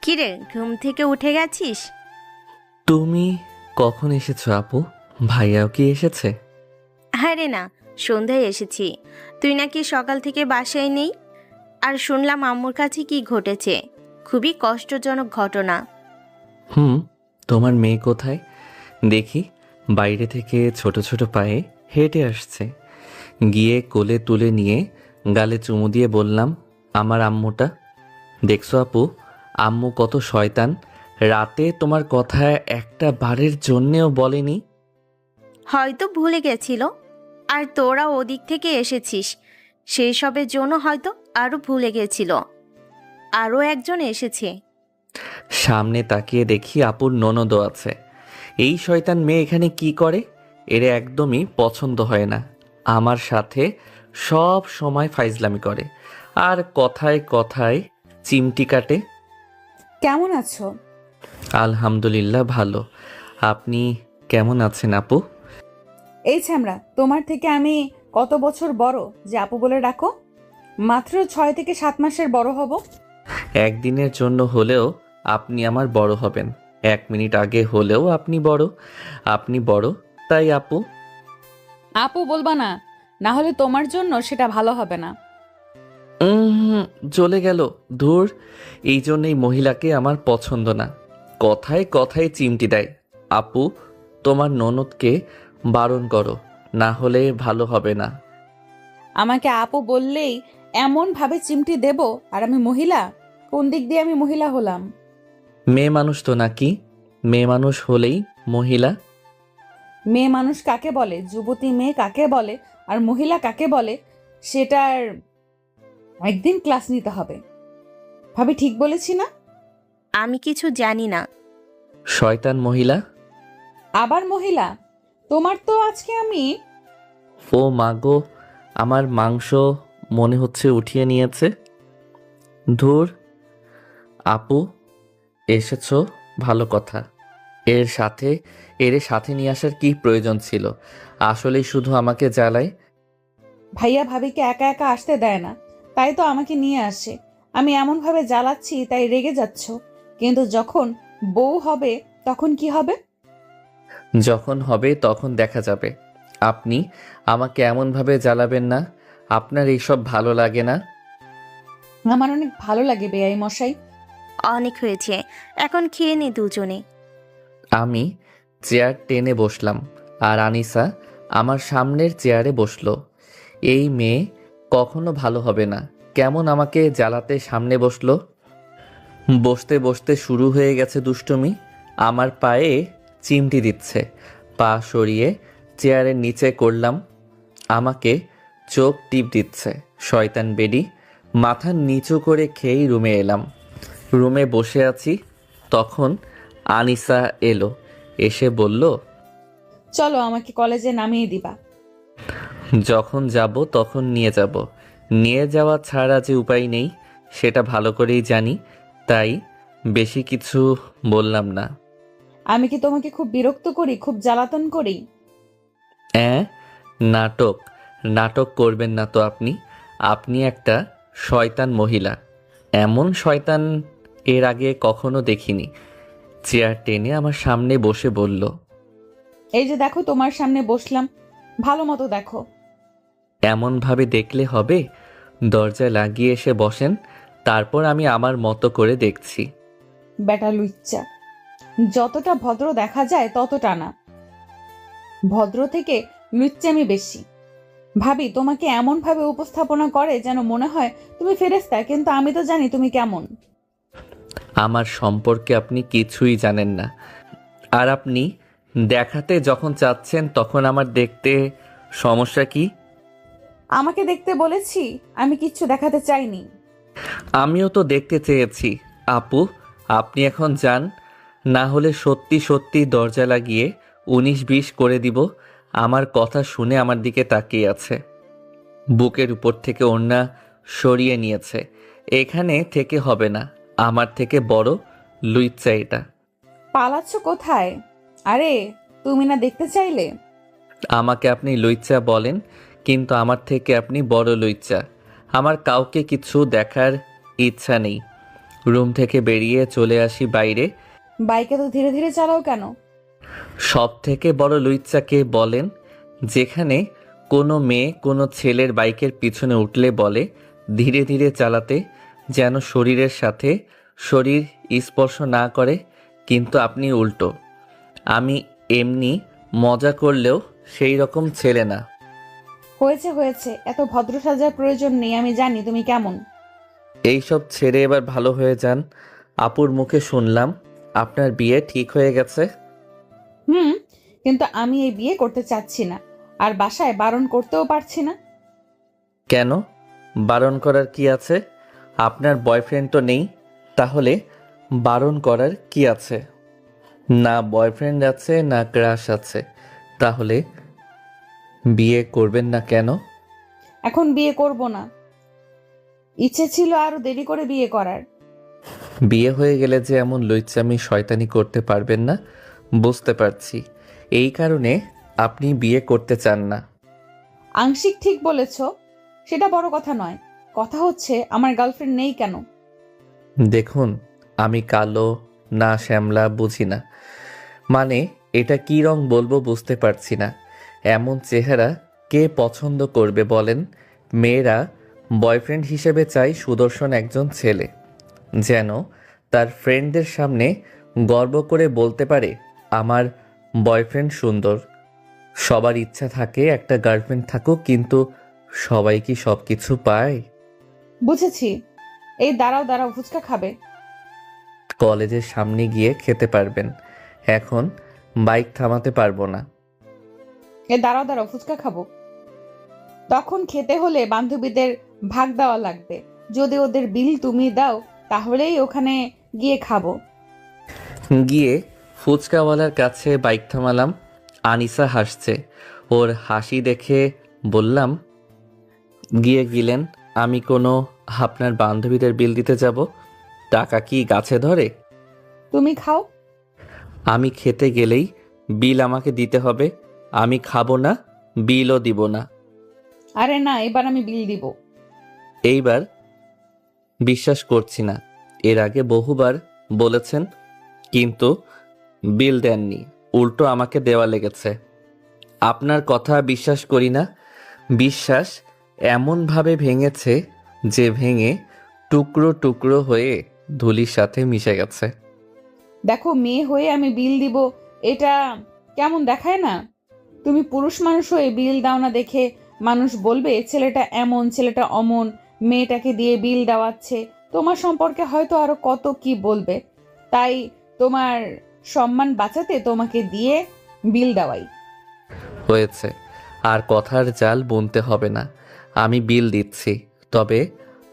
কিরে, ঘুম থেকে উঠে গেছিস? তুমি কখন এসেছো আপু? ভাইয়াও কি এসেছে? হ্যাঁ রে, না, সন্ধ্যায় এসেছি। তুই নাকি সকাল থেকে বাসায় নেই। আর শুনলাম আম্মুর কাছে কি ঘটেছে। খুবই কষ্টজনক ঘটনা। হুম। তোমার মেয়ে কোথায়? দেখি বাইরে থেকে ছোট ছোট পায়ে হেঁটে আসছে। গিয়ে কোলে তুলে নিয়ে গালে চুমু দিয়ে বললাম, আমার আম্মুটা দেখছো আপু? আম্মু কত শয়তান। রাতে তোমার কথা একটা বারের জন্যেও বলেনি। হয়তো ভুলে গেছিল। আর তোরা ওদিক থেকে এসেছিস, সেই সবের জন্য হয়তো আরও ভুলে গেছিল। আরও একজন এসেছে। সামনে তাকিয়ে দেখি আপুর ননদও আছে। এই শয়তান মেয়ে এখানে কি করে? এর একদমই পছন্দ হয় না। আমার সাথে সব সময় ফাইজলামি করে আর কথায় কথায় চিমটি কাটে। কেমন আছো? আলহামদুলিল্লাহ ভালো। আপনি কেমন আছেন আপু? এই ছ্যামরা, তোমার থেকে আমি কত বছর বড় যে আপু বলে ডাকো? মাত্র 6 থেকে 7 মাসের বড় হব। একদিনের জন্য হলেও আপনি আমার বড় হবেন। 1 মিনিট আগে হলেও আপনি বড়। আপনি বড়, তাই আপু। আপু বলবা না, না হলে তোমার জন্য সেটা ভালো হবে না। উম, চলে গেল। ধুর, এই জন্যই মহিলাকে আমার পছন্দ না। কথায় কথায় চিমটি দেয়। আপু, তোমার ননদকে বারণ করো, না হলে ভালো হবে না। আমাকে আপু বললেই এমন ভাবে চিমটি দেব? আর আমি মহিলা? কোন দিক দিয়ে আমি মহিলা হলাম? মেয়ে মানুষ তো নাকি? মেয়ে মানুষ হলেই মহিলা। মেয়ে মানুষ কাকে বলে, যুবতী মেয়ে কাকে বলে, আর মহিলা কাকে বলে, সেটার একদিন ক্লাস নিতে হবে। ভাবি ঠিক বলেছি না? আমি কিছু জানি না। শয়তান মহিলা। আবার মহিলা? তোমার তো আজকে আমি... ও মাগো, আমার মাংস মনে হচ্ছে উঠিয়ে নিয়েছে। ধুর। আপু, এসেছো, ভালো কথা। এর সাথে নিয়ে আসার কি প্রয়োজন ছিল? আসলেই শুধু আমাকে জ্বালায়। ভাইয়া ভাবিকে একা একা আসতে দেয় না, তাই তো আমাকে নিয়ে আসে। আমি এমনভাবে জ্বালাচ্ছি তাই রেগে যাচ্ছ, কিন্তু যখন বউ হবে তখন কি হবে? যখন হবে তখন দেখা যাবে। আপনি আমাকে এমনভাবে জ্বালাবেন না। আপনার এইসব ভালো লাগে না। আমার অনেক ভালো লাগে বেআই মশাই। অনেক হয়েছে, এখন খেয়ে নে দুজনে। আমি চেয়ার টেনে বসলাম আর আনিসা আমার সামনের চেয়ারে বসলো। এই মেয়ে কখনো ভালো হবে না। কেমন আমাকে জ্বালাতে সামনে বসলো। বসতে বসতে শুরু হয়ে গেছে দুষ্টুমি। আমার পায়ে চিমটি দিচ্ছে। পা সরিয়ে চেয়ারের নিচে করলাম। আমাকে চোখ টিপ দিচ্ছে। শয়তান বেডি। মাথা নিচু করে খেয়েই রুমে এলাম। রুমে বসে আছি, তখন আনিসা এলো। এসে বলল, চলো আমাকে কলেজে নামিয়ে দিবা। যখন যাব তখন নিয়ে যাব। নিয়ে যাওয়া ছাড়া যে উপায় নেই সেটা ভালো করেই জানি, তাই বেশি কিছু বললাম না। আমি কি তোমাকে খুব বিরক্ত করি, খুব জ্বালাতন করি? অ্যাঁ, নাটক নাটক করবেন না তো আপনি। আপনি একটা শয়তান মহিলা। এমন শয়তান এর আগে কখনো দেখিনি। চেয়ার টেনে আমার সামনে বসে বলল, এই যে দেখো, তোমার সামনে বসলাম, ভালো মতো দেখো। এমনভাবে দেখলে হবে? দরজায় লাগিয়ে এসে বসেন, তারপর আমি আমার মতো করে দেখছি। বেটা লুচ্চা, যতটা ভদ্র দেখা যায় ততটা না। ভদ্র থেকে লুচ্চামি বেশি। ভাবি তোমাকে এমন ভাবে উপস্থাপনা করে যেন মনে হয় তুমি ফেরেশতা, কিন্তু আমি তো জানি তুমি কেমন। আমার সম্পর্কে আপনি কিছুই জানেন না। আর আপনি দেখাতে যখন চাচ্ছেন তখন আমার দেখতে সমস্যা কি? আমাকে দেখতে বলেছি, আমি কিচ্ছু দেখাতে চাইনি। আমিও তো দেখতে চেয়েছি। আপু, আপনি এখন যান, না হলে সত্যি সত্যি দরজা লাগিয়ে 19-20 করে দিব। আমার কথা শুনে আমার দিকে তাকিয়ে আছে। বুকের উপর থেকে ওড়না সরিয়ে নিয়েছে। এখানে থেকে হবে না। আমার থেকে বড় লুইচ্চা এটা। পালাচ্ছ কোথায়? আরে, তুমি না দেখতে চাইলে? আমাকে আপনি লুইচ্চা বলেন, কিন্তু আমার থেকে আপনি বড় লুইচ্চা। আমার কাউকে কিছু দেখার ইচ্ছা নেই। রুম থেকে বেরিয়ে চলে আসি বাইরে। বাইকে তো ধীরে ধীরে চালাও কেন? সব থেকে বড় লুইচ্চাকে বলেন, যেখানে কোনো মেয়ে কোনো ছেলের বাইকের পিছনে উঠলে বলে ধীরে ধীরে চালাতে, যেন শরীরের সাথে শরীর স্পর্শ না করে। কিন্তু আপনি উল্টো। আমি এমনি মজা করলেও সেই রকম ছেলে না। হয়েছে হয়েছে, এত ভদ্র সাজার প্রয়োজন নেই, আমি জানি তুমি কেমন। এইসব ছেড়ে এবার ভালো হয়ে যান। আপুর মুখে শুনলাম আপনার বিয়ে ঠিক হয়ে গেছে। হুম, কিন্তু আমি এই বিয়ে করতে চাচ্ছি না, আর বাসায় বারণ করতেও পারছি না। কেন? বারণ করার কি আছে? আপনার বয়ফ্রেন্ড তো নেই, তাহলে বারণ করার কি আছে? না বয়ফ্রেন্ড আছে না ক্রাশ আছে, তাহলে বিয়ে করবেন না কেন? এখন বিয়ে করব না, ইচ্ছে ছিল আরো দেরি করে বিয়ে করার। বিয়ে হয়ে গেলে যে এমন লুচ্চামি শয়তানি করতে পারবেন না, বুঝতে পারছি। এই কারণে আপনি বিয়ে করতে চান না। আংশিক ঠিক বলেছ, সেটা বড় কথা নয়। কথা হচ্ছে আমার গার্লফ্রেন্ড নেই কেন। দেখুন, আমি কালো না শ্যামলা বুঝি না, মানে এটা কি রং বলবো বুঝতে পারছি না। এমন চেহারা কে পছন্দ করবে বলেন? মেয়েরা বয়ফ্রেন্ড হিসেবে চায় সুদর্শন একজন ছেলে, যেন তার ফ্রেন্ডদের সামনে গর্ব করে বলতে পারে আমার বয়ফ্রেন্ড সুন্দর। সবার ইচ্ছা থাকে একটা গার্লফ্রেন্ড থাকুক, কিন্তু সবাই কি সব কিছু পায়? বুঝেছি। এই দাঁড়াও দাঁড়াও, ফুচকা খাবে? কলেজের সামনে গিয়ে খেতে পারবেন, এখন বাইক থামাতে পারবো না। এই দাঁড়াও দাঁড়াও, ফুচকা খাবো। তখন খেতে হলে বান্ধবীদের ভাগ দেওয়া লাগবে। যদি ওদের বিল তুমি দাও, তাহলেই ওখানে গিয়ে খাবো। গিয়ে ফুচকাওয়ালার কাছে বাইক থামালাম। আনিসা হাসছে, ওর হাসি দেখে বললাম, গিয়ে গেলেন, আমি কোনো আপনার বান্ধবীদের বিল দিতে যাব? টাকা কি গাছে ধরে? তুমি খাও। আমি খেতে গেলেই বিল আমাকে দিতে হবে? আমি খাবো না, বিলও দিব না। আরে না, এবার আমি বিল দিব। এইবার বিশ্বাস করছি না। এর আগে বহুবার বলেছেন, কিন্তু বিল দেননি, উল্টো আমাকে দেওয়া লেগেছে। আপনার কথা বিশ্বাস করি না। বিশ্বাস এমনভাবে ভেঙেছে যে ভেঙে টুকরো টুকরো হয়ে ধুলির সাথে মিশে গেছে। দেখো, মেয়ে হয়ে আমি বিল দিব, এটা কেমন দেখায় না? তুমি পুরুষ মানুষ হয়ে বিল দাও না দেখে মানুষ বলবে ছেলেটা এমন ছেলেটা অমন, মেয়েটাকে দিয়ে বিল দেওয়াচ্ছে। তোমার সম্পর্কে হয়তো আরো কত কি বলবে, তাই তোমার সম্মান বাঁচাতে তোমাকে দিয়ে বিল দেওয়াই। হয়েছে, আর কথার জাল বুনতে হবে না। আমি বিল দিচ্ছি, তবে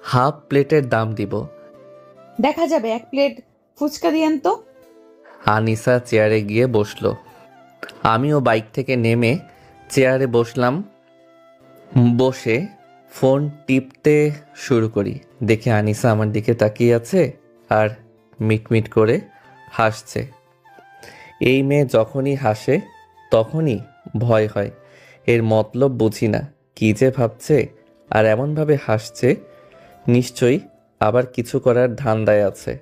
হাফ প্লেটের দাম দিব। দেখা যাবে, 1 প্লেট ফুচকা দিয়েন তো। আনিসা চেয়ারে গিয়ে বসলো। আমিও বাইক থেকে নেমে চেয়ারে বসলাম। বসে ফোন টিপতে শুরু করি। দেখে আনিসা আমার দিকে তাকিয়ে আছে আর মিটমিট করে হাসছে। এই মেয়ে যখনই হাসে তখনই ভয় হয়। এর মতলব বুঝি না, কি যে ভাবছে আর এমনভাবে হাসছে, নিশ্চয়ই আবার কিছু করার ধান্দায় আছে।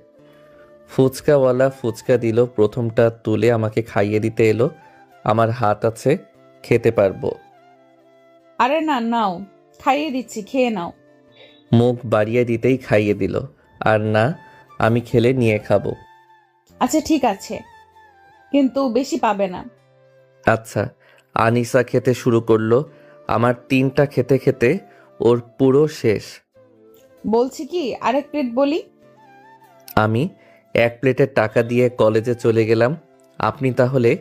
ফুচকাওয়ালা ফুচকা দিল, প্রথমটা তুলে আমাকে খাইয়ে দিতে এলো। আমার হাত আছে, খেতে পারবো। আরে না, নাও, খাইয়ে দিচ্ছি, খেয়ে নাও। মুখ বাড়িয়ে দিতেই খাইয়ে দিল। আর না, আমি খেলে নিয়ে খাবো। আচ্ছা ঠিক আছে, কিন্তু বেশি পাবে না। আচ্ছা। আনিসা খেতে শুরু করলো। আমার 3টা খেতে খেতে ওর পুরো শেষ। বলছি কি, আরেক প্লেট বলি? আমি 1 প্লেটের টাকা দিয়ে কলেজে চলে গেলাম। আপনি তাহলে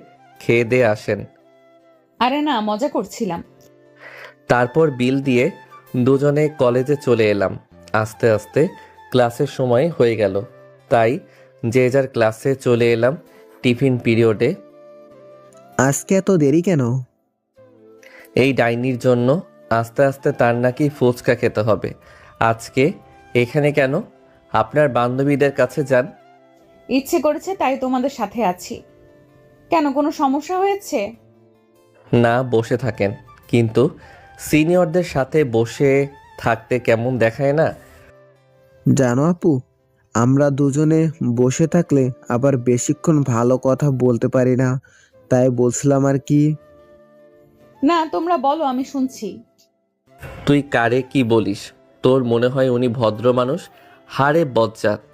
খেয়ে দিয়ে আসেন। আরে না, মজা করছিলাম। তারপর বিল দিয়ে দুজনে কলেজে চলে এলাম। আস্তে আস্তে ক্লাসের সময় হয়ে গেল, তাই যে যার ক্লাসে চলে এলাম। টিফিন পিরিয়ডে। আজকে এত দেরি কেন? এই ডাইনির জন্য। আস্তে আস্তে তার নাকি ফুচকা খেতে হবে। আজকে এখানে কেন? আপনার বান্ধবীদের কাছে যান। ইচ্ছে করেছে তাই তোমাদের সাথে আছি। কেন, কোনো সমস্যা হয়েছে? না, বসে থাকেন, কিন্তু সিনিয়রদের সাথে বসে থাকতে কেমন দেখায় না? জানো আপু, আমরা দুজনে বসে থাকলে আবার বেশিক্ষণ ভালো কথা বলতে পারি না, তাই বলছিলাম আর কি। না, তোমরা বলো, আমি শুনছি। তুই কারে কি বলিস? তোর মনে হয় উনি ভদ্র মানুষ? হারে বজ্জাত।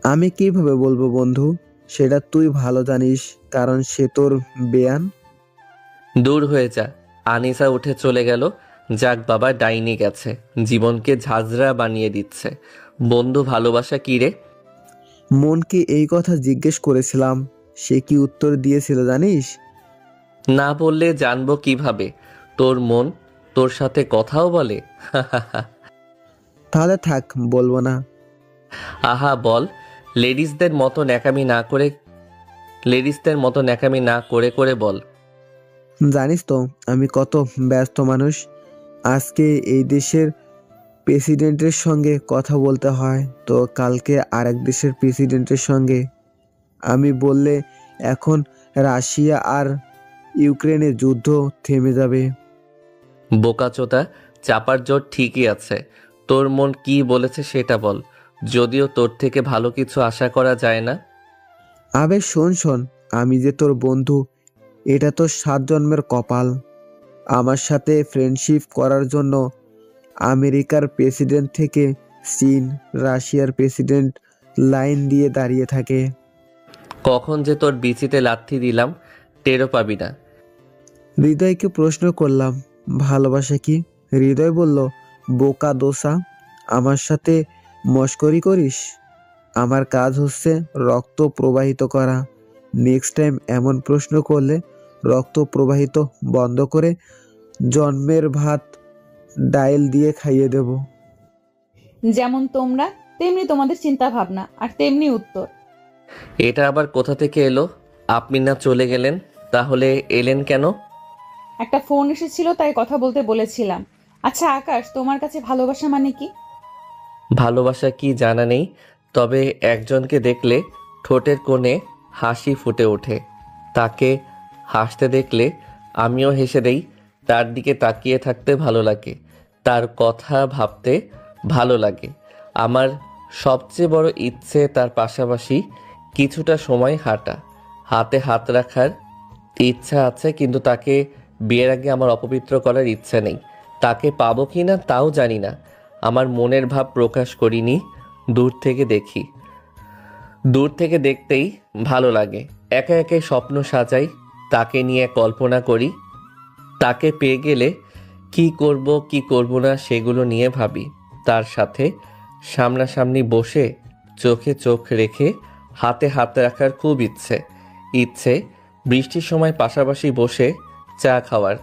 আমি কিভাবে বলবো বন্ধু, সেটা তুই ভালো জানিস, কারণ সে তোর বেয়ান। দূর হয়ে যা। আনিসা উঠে চলে গেল। যাক বাবা, ডাইনি গেছে, জীবনকে ঝাঁঝরা বানিয়ে দিচ্ছে। বন্ধু ভালোবাসা কি রে? মনকে এই কথা জিজ্ঞেস করেছিলাম, সে কি উত্তর দিয়েছিল জানিস? না বললে জানবো কিভাবে? তোর মন তোর সাথে কথাও বলে? তাহলে থাক, বলবো না। আহা বল। লেডিসদের মতো ন্যাকামি না করে, লেডিসদের মতো ন্যাকামি না করে করে বল। জানিস তো আমি কত ব্যস্ত মানুষ। আজকে এই দেশের প্রেসিডেন্টের সঙ্গে কথা বলতে হয়, তো কালকে আরেক দেশের প্রেসিডেন্টের সঙ্গে। আমি বললে এখন রাশিয়া আর ইউক্রেনের যুদ্ধ থেমে যাবে। বোকাচোদা, চাপার জোর ঠিকই আছে। তোর মন কি বলেছে সেটা বল। যদিও তোর থেকে ভালো কিছু আশা করা যায় না। আবে শোন শোন, আমি যে তোর বন্ধু, এটা তো 7 জন্মের কপাল। আমার সাথে ফ্রেন্ডশিপ করার জন্য আমেরিকার প্রেসিডেন্ট থেকে চীন, রাশিয়ার প্রেসিডেন্ট লাইন দিয়ে দাঁড়িয়ে থাকে। কখন যে তোর বিচিতে লাথি দিলাম টেরও পাবি না। হৃদয়কে প্রশ্ন করলাম, ভালোবাসা কি? হৃদয় বলল, বোকা দোসা, আমার সাথে মশকরি করিস? আমার কাজ হচ্ছে রক্ত প্রবাহিত করা। নেক্সট টাইম এমন প্রশ্ন করলে রক্ত প্রবাহিত বন্ধ করে জন্মের ভাত ডাইল দিয়ে খাইয়ে দেব। যেমন তোমরা, তেমনি তোমাদের চিন্তা ভাবনা, আর তেমনি উত্তর। এটা আবার কোথা থেকে এলো? আপনি না চলে গেলেন, তাহলে এলেন কেন? একটা ফোন এসেছিল, তাই কথা বলতে বলেছিলাম। আচ্ছা আকাশ, তোমার কাছে ভালোবাসা মানে কি? ভালোবাসা কি জানা নেই, তবে একজনকে দেখলে ঠোঁটের কোণে হাসি ফুটে ওঠে। তাকে হাসতে দেখলে আমিও হেসে দেই। তার দিকে তাকিয়ে থাকতে ভালো লাগে, তার কথা ভাবতে ভালো লাগে। আমার সবচেয়ে বড় ইচ্ছে তার পাশাপাশি কিছুটা সময় হাঁটা, হাতে হাত রাখার ইচ্ছা আছে, কিন্তু তাকে বিয়ের আগে আমার অপবিত্র করার ইচ্ছা নেই। তাকে পাবো কি না তাও জানি না। আমার মনের ভাব প্রকাশ করিনি, দূর থেকে দেখি। দূর থেকে দেখতেই ভালো লাগে। একা একা স্বপ্ন সাজাই, তাকে নিয়ে কল্পনা করি। তাকে পেয়ে গেলে কি করব কি করব না সেগুলো নিয়ে ভাবি। তার সাথে সামনাসামনি বসে চোখে চোখ রেখে হাতে হাত রাখার খুব ইচ্ছে। ইচ্ছে বৃষ্টির সময় পাশাপাশি বসে চা খাওয়ার।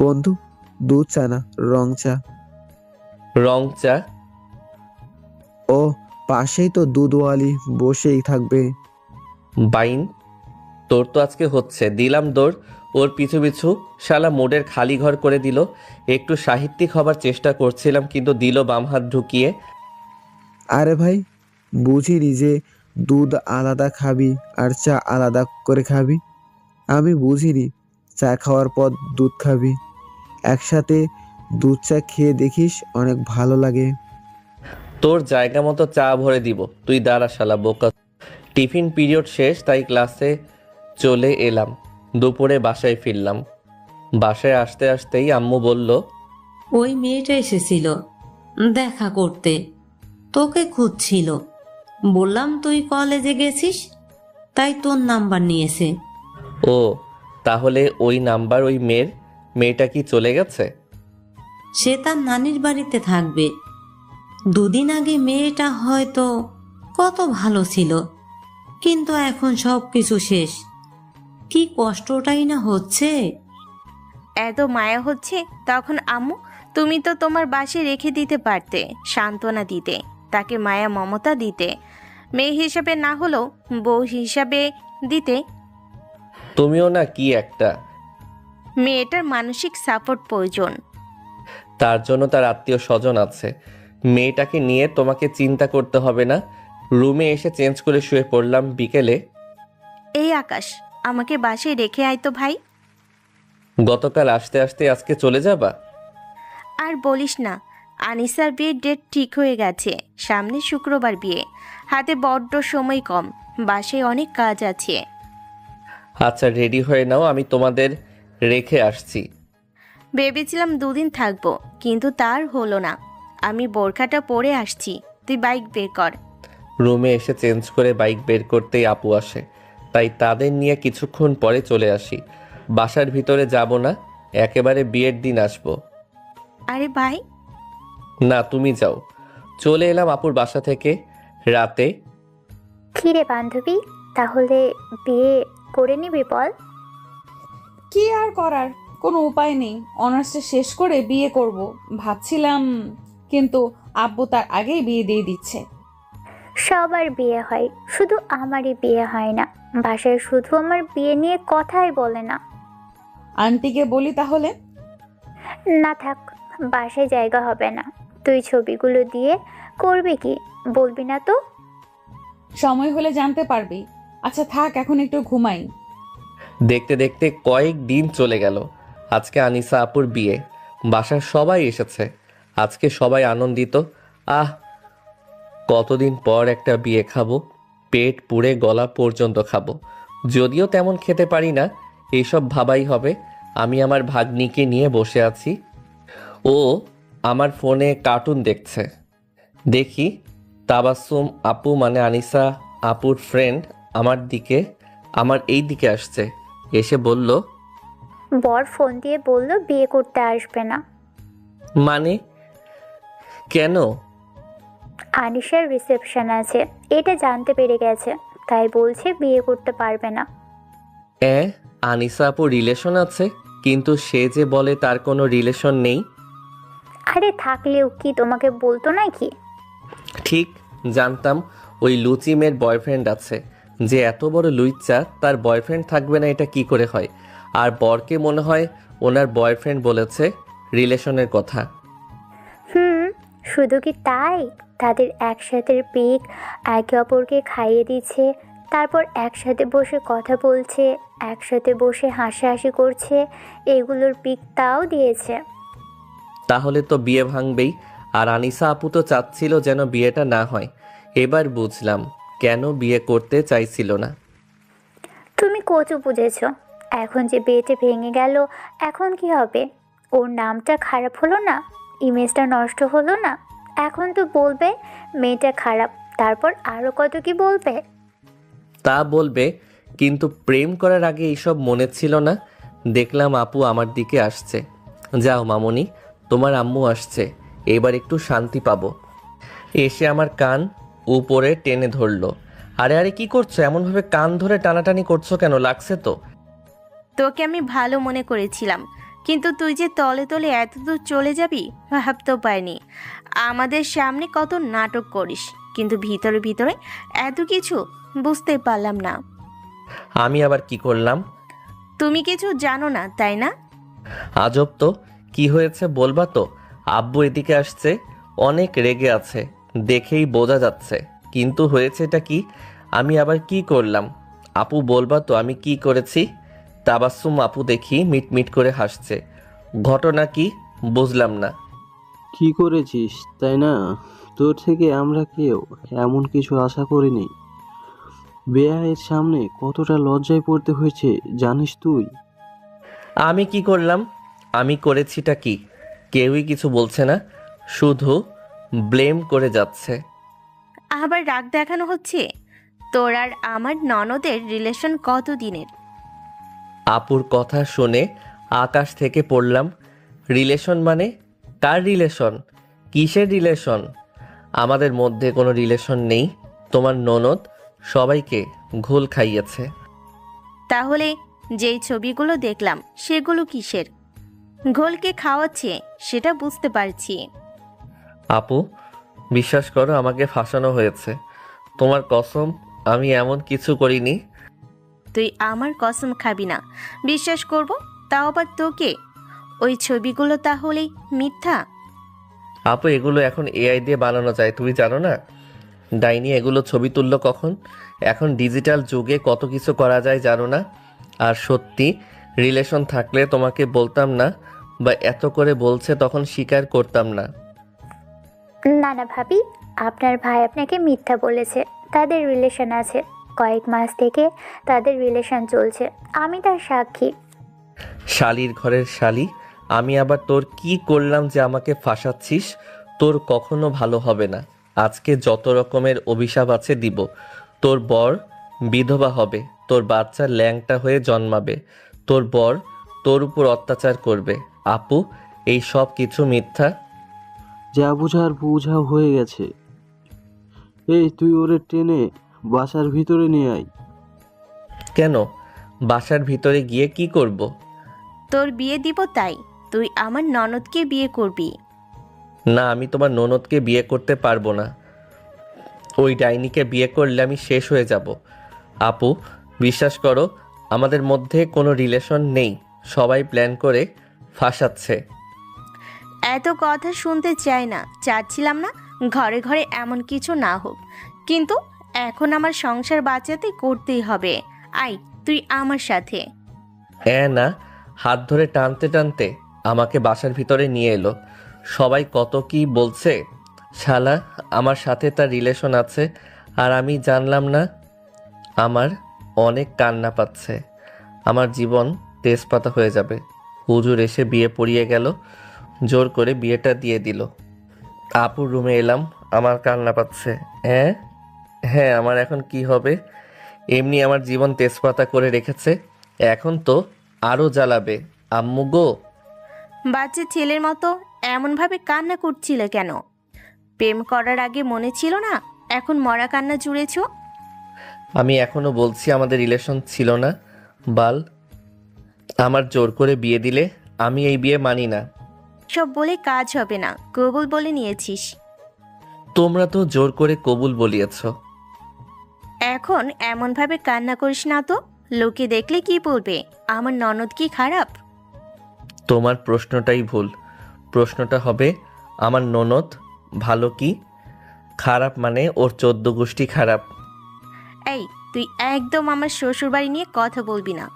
বন্ধু, দুধ চা না রং চা? রং চা? ও, পাশেই তো দুধওয়ালি বসেই থাকবে। বাইন, তোর তো আজকে হচ্ছে। দিলাম দৌড় ওর পিছু পিছু, শালা মোডের খালি ঘর করে দিল। একটু সাহিত্যিক হবার চেষ্টা করছিলাম, কিন্তু দিল বাম হাত ঢুকিয়ে। আরে ভাই, বুঝিনি যে দুধ আলাদা খাবি আর চা আলাদা করে খাবি। আমি বুঝিনি চা খাওয়ার পর দুধ খাবি। একসাথে দুধ চা খেয়ে দেখিস, অনেক ভালো লাগে। তোর জায়গা মতো চা ভরে দিব, তুই দাঁড়া শালা বোকা। টিফিন পিরিয়ড শেষ, তাই ক্লাসে চলে এলাম। দুপুরে বাসায় ফিরলাম। বাসায় আসতে আসতেই আম্মু বলল, ওই মেয়েটা এসেছিল দেখা করতে, তোকে খুঁজছিল। বললাম তুই কলেজে গেছিস, তাই তোর নাম্বার নিয়েছে। ও তাহলে ওই নাম্বার ওই মেয়ের। মেয়েটা কি চলে গেছে? সে তার নানির বাড়িতে থাকবে। দুদিন আগে মেয়েটা হয়তো কত ভালো ছিল, কিন্তু এখন সব কিছু শেষ। কি কষ্টটাই না হচ্ছে। এত মায়া হচ্ছে, তখন আম্মু তুমি তো তোমার বাসায় রেখে দিতে পারতে, সান্ত্বনা দিতে, তাকে মায়া মমতা দিতে, মেয়ে হিসাবে না হলেও বউ হিসাবে দিতে। তুমিও না কি একটা। মেয়েটার মানসিক সাপোর্ট প্রয়োজন। তার জন্য তার আত্মীয় স্বজন আছে। মেয়েটাকে নিয়ে তোমাকে চিন্তা করতে হবে না। রুমে এসে চেঞ্জ করে শুয়ে পড়লাম। বিকেলে, এই আকাশ, আমাকে বাসায় রেখে আয় তো ভাই। গতকাল আসতে আসতে আজকে চলে যাবা? আর বলিস না, আনিসার বিয়ের ডেট ঠিক হয়ে গেছে, সামনে শুক্রবার বিয়ে, হাতে বড্ড সময় কম, বাসায় অনেক কাজ আছে। আচ্ছা রেডি হয়ে নাও, আমি তোমাদের রেখে আসছি। ভেবেছিলাম 2 দিন থাকবো, কিন্তু তার হলো না। আমি বোরখাটা পরে আসছি, তুই বাইক বের কর। রুমে এসে চেঞ্জ করে বাইক বের করতেই আপু আসে, তাই তাদের নিয়ে কিছুক্ষণ পরে চলে আসি। বাসার ভিতরে যাব না, একেবারে বিয়ের দিন আসবো। আরে ভাই, না তুমি যাও। চলে এলাম আপুর বাসা থেকে রাতে। কিরে বান্ধবী, তাহলে বিয়ে করে নিবি বল? কি আর করার, কোনো উপায় নেই। অনার্সটা শেষ করে বিয়ে করব ভাবছিলাম, কিন্তু আব্বু তার আগেই বিয়ে দিয়ে দিচ্ছে। সবার বিয়ে হয়, শুধু আমারই বিয়ে হয় না। বাসায় শুধু আমার বিয়ে নিয়ে কথাই বলে না। আন্টিকে বলি তাহলে? না থাক, বাসায় জায়গা হবে না। তুই ছবিগুলো দিয়ে করবি কি, বলবি না তো? সময় হলে জানতে পারবি। আচ্ছা থাক, এখন একটু ঘুমাই। দেখতে দেখতে কয়েক দিন চলে গেল। আজকে আনিসা আপুর বিয়ে, বাসার সবাই এসেছে। আজকে সবাই আনন্দিত। আহ, কতদিন পর একটা বিয়ে খাবো, পেট পুড়ে গলা পর্যন্ত খাবো। যদিও তেমন খেতে পারি না, এইসব ভাবাই হবে। আমি আমার ভাগ্নিকে নিয়ে বসে আছি, ও আমার ফোনে কার্টুন দেখছে। দেখি তাবাসসুম আপু মানে আনিসা আপুর ফ্রেন্ড আমার এই দিকে আসছে। এসে বলল, বর ফোন দিয়ে বলল বিয়ে করতে আসবে না। মানে কেন? আনিশার রিসেপশন আছে, এটা জানতে পেরে গেছে, তাই বলছে বিয়ে করতে পারবে না। আনিসা আপুর রিলেশন আছে, কিন্তু সে যে বলে তার কোনো রিলেশন নেই। আরে থাকলেও কি তোমাকে বলতো নাকি? ঠিক জানতাম ওই লুচি মেয়ের বয়ফ্রেন্ড আছে। যে এত বড় লুইচ্চা, তার বয়ফ্রেন্ড থাকবে না এটা কি করে হয়? আর বরকে মনে হয় ওনার বয়ফ্রেন্ড বলেছে রিলেশনের কথা। শুধু কি তাই, তাদের একসাথে পিক একে অপরকে খাইয়ে দিচ্ছে, তারপর একসাথে বসে কথা বলছে, একসাথে বসে হাসাহাসি করছে, এগুলোর পিক তাও দিয়েছে। তাহলে তো বিয়ে ভাঙবেই। আর আনিসা আপু তো চাচ্ছিল যেন বিয়েটা না হয়। এবার বুঝলাম কেন বিয়ে করতে চাইছিল না। তুমি কচু বুঝেছো। এখন যে বিয়েটা ভেঙে গেল, এখন কি হবে? ওর নামটা খারাপ হলো না, ইমেজটা নষ্ট হলো না? এখন তো বলবে মেয়েটা খারাপ, তারপর আরও কত কি বলবে। তা বলবে, কিন্তু প্রেম করার আগে এইসব মনে ছিল না। দেখলাম আপু আমার দিকে আসছে। যাও মামনি, তোমার আম্মু আসছে, এবার একটু শান্তি পাবো। এসে আমার কান উপরে টেনে ধরলো। আরে আরে কি করছো? এমনভাবে কান ধরে টানাটানি করছো কেন? লাগছে তো। তোকে আমি ভালো মনে করেছিলাম, কিন্তু তুই যে তলে তলে এতদূর চলে যাবি ভাবতেও পারিনি। আমাদের সামনে কত নাটক করিস, কিন্তু ভিতরে ভিতরে এত কিছু বুঝতে পারলাম না। আমি আবার কি করলাম? তুমি কিছু জানো না তাই না? আজব তো, কি হয়েছে বলবা তো? আব্বু এদিকে আসছে, অনেক রেগে আছে, দেখেই বোঝা যাচ্ছে। কিন্তু হয়েছেটা কি? আমি আবার কি করলাম? আপু বলবা তো আমি কি করেছি? তাবাসসুম আপু দেখি মিটমিট করে হাসছে। ঘটনা কি বুঝলাম না। কি করেছিস তাই না? তোর থেকে আমরা কেউ এমন কিছু আশা করিনি। বেয়ায়ের সামনে কতটা লজ্জায় পড়তে হয়েছে জানিস তুই? আমি কি করলাম? আমি করেছিটা কি? কেউই কিছু বলছে না, শুধু ব্লেম করে যাচ্ছে। আবার রাগ দেখানো হচ্ছে। তোর আর আমার ননদের রিলেশন কত দিনের? আপুর কথা শুনে আকাশ থেকে পড়লাম। রিলেশন মানে? কার রিলেশন? কিসের রিলেশন? আমাদের মধ্যে কোনো রিলেশন নেই। তোমার ননদ সবাইকে ঘোল খাইয়েছে। তাহলে যেই ছবিগুলো দেখলাম সেগুলো কিসের? ঘোলকে খাওয়াচ্ছে সেটা বুঝতে পারছি। আপু বিশ্বাস করো, আমাকে ফাঁসানো হয়েছে। তোমার কসম, আমি এমন কিছু করিনি। তুই আমার কসম খাবি না, বিশ্বাস করব তাও আবার তোকে? ওই ছবিগুলো তাহলে মিথ্যা? আপু এগুলো এখন এআই দিয়ে বানানো যায়, তুমি জানো না? ডাইনি এগুলো ছবি তুললো কখন? এখন ডিজিটাল যুগে কত কিছু করা যায় জানো না? আর সত্যি রিলেশন থাকলে তোমাকে বলতাম না, বা এত করে বলছে তখন স্বীকার করতাম না। না না ভাবি, আপনার ভাই আপনাকে মিথ্যা বলেছে। তাদের রিলেশন আছে, কয়েক মাস থেকে তাদের রিলেশন চলছে, আমি তার সাক্ষী। শালির ঘরের শালি, আমি আবার তোর কি করলাম যে আমাকে ফাঁসাচ্ছিস? তোর কখনো ভালো হবে না। আজকে যত রকমের অভিশাপ আছে দিব। তোর বর বিধবা হবে, তোর বাচ্চা ল্যাংটা হয়ে জন্মাবে, তোর বর তোর উপর অত্যাচার করবে। আপু, এই সব কিছু মিথ্যা। যা বোঝার বোঝা হয়ে গেছে। এই তুই ওরে টেনে বাসার ভিতরে নিয়ে আয়। কেন? বাসার ভিতরে গিয়ে কি করব? তোর বিয়ে দিব তাই। তুই আমার ননদকে বিয়ে করবি। না, আমি তোমার ননদকে বিয়ে করতে পারবো না। ওই ডাইনিকে বিয়ে করলে আমি শেষ হয়ে যাব। আপু, বিশ্বাস করো, আমাদের মধ্যে কোনো রিলেশন নেই। সবাই প্ল্যান করে ফাঁসাচ্ছে। এত কথা শুনতে চাই না, চাচ্ছিলাম না ঘরে ঘরে এমন কিছু না হোক, কিন্তু এখন আমার সংসার বাঁচাতে করতেই হবে। আই, তুই আমার সাথে। না, হাত ধরে টানতে টানতে আমাকে বাসার ভিতরে নিয়ে এলো। সবাই কত কি বলছে। শালা আমার সাথে তার রিলেশন আছে আর আমি জানলাম না। আমার অনেক কান্না পাচ্ছে। আমার জীবন তেজপাতা হয়ে যাবে। হুজুর এসে বিয়ে পড়িয়ে গেল, জোর করে বিয়েটা দিয়ে দিল। আপুর রুমে এলাম, আমার কান্না পাচ্ছে। হ্যাঁ, আমার এখন কি হবে? এমনি আমার জীবন তেজপাতা করে রেখেছে, এখন তো আরও জ্বালাবে। আম্মু গো। বাচ্চা ছেলের মতো এমনভাবে কান্না করছিলে কেন? প্রেম করার আগে মনে ছিল না, এখন মরা কান্না জুড়েছ? আমি এখনো বলছি আমাদের রিলেশন ছিল না। বাল, আমার জোর করে বিয়ে দিলে আমি এই বিয়ে মানি না। সব বলে কাজ হবে না, কবুল বলে নিয়েছিস। তোমরা তো জোর করে কবুল বলিয়েছ। এখন এমনভাবে কান্না করিস না তো, লোকে দেখলে কি বলবে? আমার ননদ কি খারাপ? তোমার প্রশ্নটাই ভুল। প্রশ্নটা হবে আমার ননদ ভালো কি খারাপ, মানে ওর 14 গোষ্ঠী খারাপ। এই, তুই একদম আমার শ্বশুরবাড়ি নিয়ে কথা বলবি না।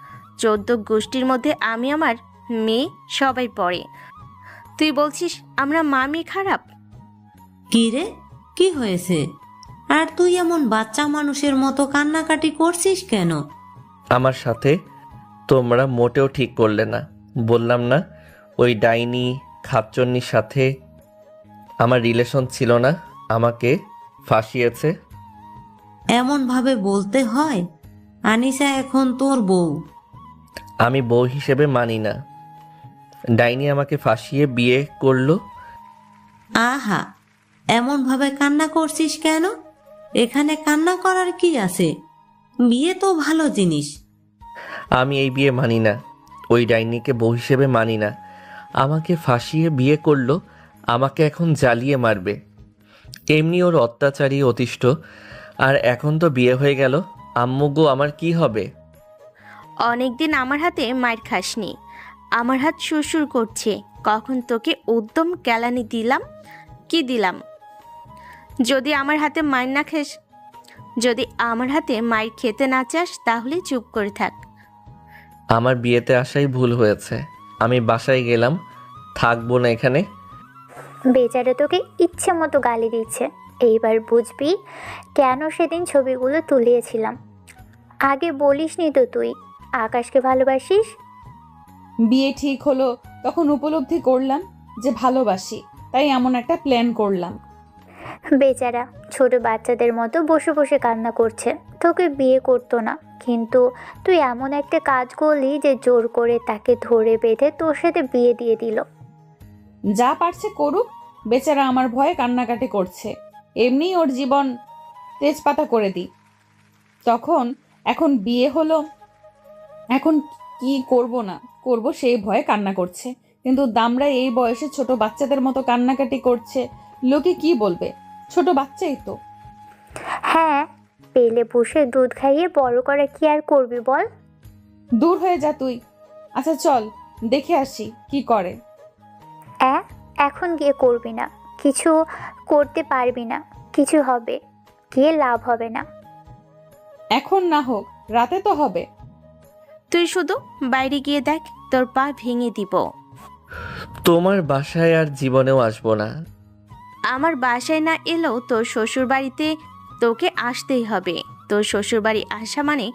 14 গোষ্ঠীর মধ্যে আমি, আমার মেয়ে, সবাই পড়ে। তুই বলছিস আমরা মামি খারাপ? কি রে, কি হয়েছে? আর তুই এমন বাচ্চা মানুষের মতো কান্নাকাটি করছিস কেন? আমার সাথে তোমরা মোটেও ঠিক করলে না। বললাম না, ওই ডাইনি খাচ্চন্নির সাথে আমার রিলেশন ছিল না, আমাকে ফাঁসিয়েছে। এমন ভাবে বলতে হয়? আনিসা এখন তোর বউ। আমি বউ হিসেবে মানি না। ডাইনি আমাকে ফাঁসিয়ে বিয়ে করলো। আহা, এমন ভাবে কান্না করছিস কেন? এখানে কান্না করার কি আছে? বিয়ে তো ভালো জিনিস। আমি এই বিয়ে মানি না। ওই ডাইনিকে বউ হিসেবে মানি না। আমাকে ফাঁসিয়ে বিয়ে করলো, আমাকে এখন জ্বালিয়ে মারবে। এমনি ওর অত্যাচারী অতিষ্ঠ, আর এখন তো বিয়ে হয়ে গেল। আম্মু গো, আমার কি হবে? অনেকদিন আমার হাতে মার খাসনি, আমার হাত শ্বশুর করছে। কখন তোকে উদ্যম কেলানি দিলাম? কি দিলাম? যদি আমার হাতে মার না খেস, যদি আমার হাতে মার খেতে না চাস, তাহলে চুপ করে থাক। আমার বিয়েতে আসাই ভুল হয়েছে। আমি বাসায় গেলাম, থাকবো না এখানে। বেচারা তোকে ইচ্ছে মতো গালি দিচ্ছে। এইবার বুঝবি কেন সেদিন ছবিগুলো তুলিয়েছিলাম। আগে বলিসনি তো তুই আকাশকে ভালোবাসিস। বিয়ে ঠিক হলো তখন উপলব্ধি করলাম যে ভালোবাসি, তাই এমন একটা প্ল্যান করলাম। বেচারা ছোট বাচ্চাদের মতো বসে বসে কান্না করছে, তোকে বিয়ে করতো না, কিন্তু তুই এমন একটা কাজ করলি যে জোর করে তাকে ধরে বেঁধে তোর সাথে বিয়ে দিয়ে দিল। যা পারছে করুক, বেচারা আমার ভয়ে কান্নাকাটি করছে। এমনিই ওর জীবন তেজপাতা করে দিই। এখন বিয়ে হলো, এখন কি করব না করব সেই ভয়ে কান্না করছে। কিন্তু দামরা এই বয়সে ছোট বাচ্চাদের মতো কান্নাকাটি করছে, লোকে কি বলবে? ছোট বাচ্চাই তো। হ্যাঁ, পেলে পুষে দুধ খাইয়ে বড় করা কি আর করবি বল? দূর হয়ে যা তুই। আচ্ছা চল দেখে আসি কি করে। এখন গিয়ে করবি না, কিছু করতে পারবি না, কিছু হবে, গিয়ে লাভ হবে না। এখন না হোক, রাতে তো হবে। তুই শুধু বাইরে গিয়ে দেখ, তোর পা ভেঙে দিব। তোমার বাসায় আর জীবনেও আসবো না। আমার বাসায় না এলেও তোর শ্বশুর বাড়িতে তোকে আসতেই হবে। তোর শ্বশুর বাড়ি আসা মানে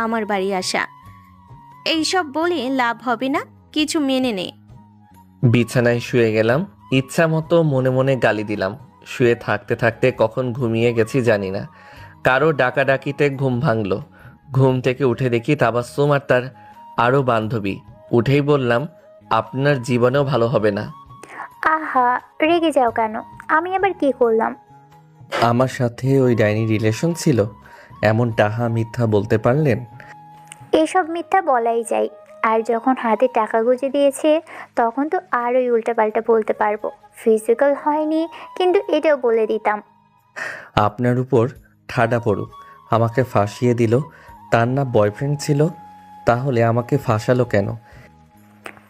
আমার বাড়ি আসা। এইসব বলে লাভ হবে না, কিছু মেনে নে। বিছানায় শুয়ে গেলাম, ইচ্ছা মতো মনে মনে গালি দিলাম। শুয়ে থাকতে থাকতে কখন ঘুমিয়ে গেছি জানি না। কারো ডাকাডাকিতে ঘুম ভাঙলো। ঘুম থেকে উঠে দেখি তাবাস্সুম আর তার আরও বান্ধবী। উঠেই বললাম, আপনার জীবনেও ভালো হবে না। আহা, রেগে যাও কেন? আমি আবার কি করলাম? আমার সাথে ওই ডাইনি রিলেশন ছিল? এমন ডাহা মিথ্যা বলতে পারলেন? এসব মিথ্যা বলাই যায়। আর যখন হাতে টাকা গুঁজে দিয়েছে তখন তো আরোই উল্টাপাল্টা বলতে পারবো। ফিজিক্যাল হয়নি, কিন্তু এটাও বলে দিতাম। আপনার উপর ঠাডা পড়ুক, আমাকে ফাঁসিয়ে দিল। তার না বয়ফ্রেন্ড ছিল? তাহলে আমাকে ফাঁসালো কেন?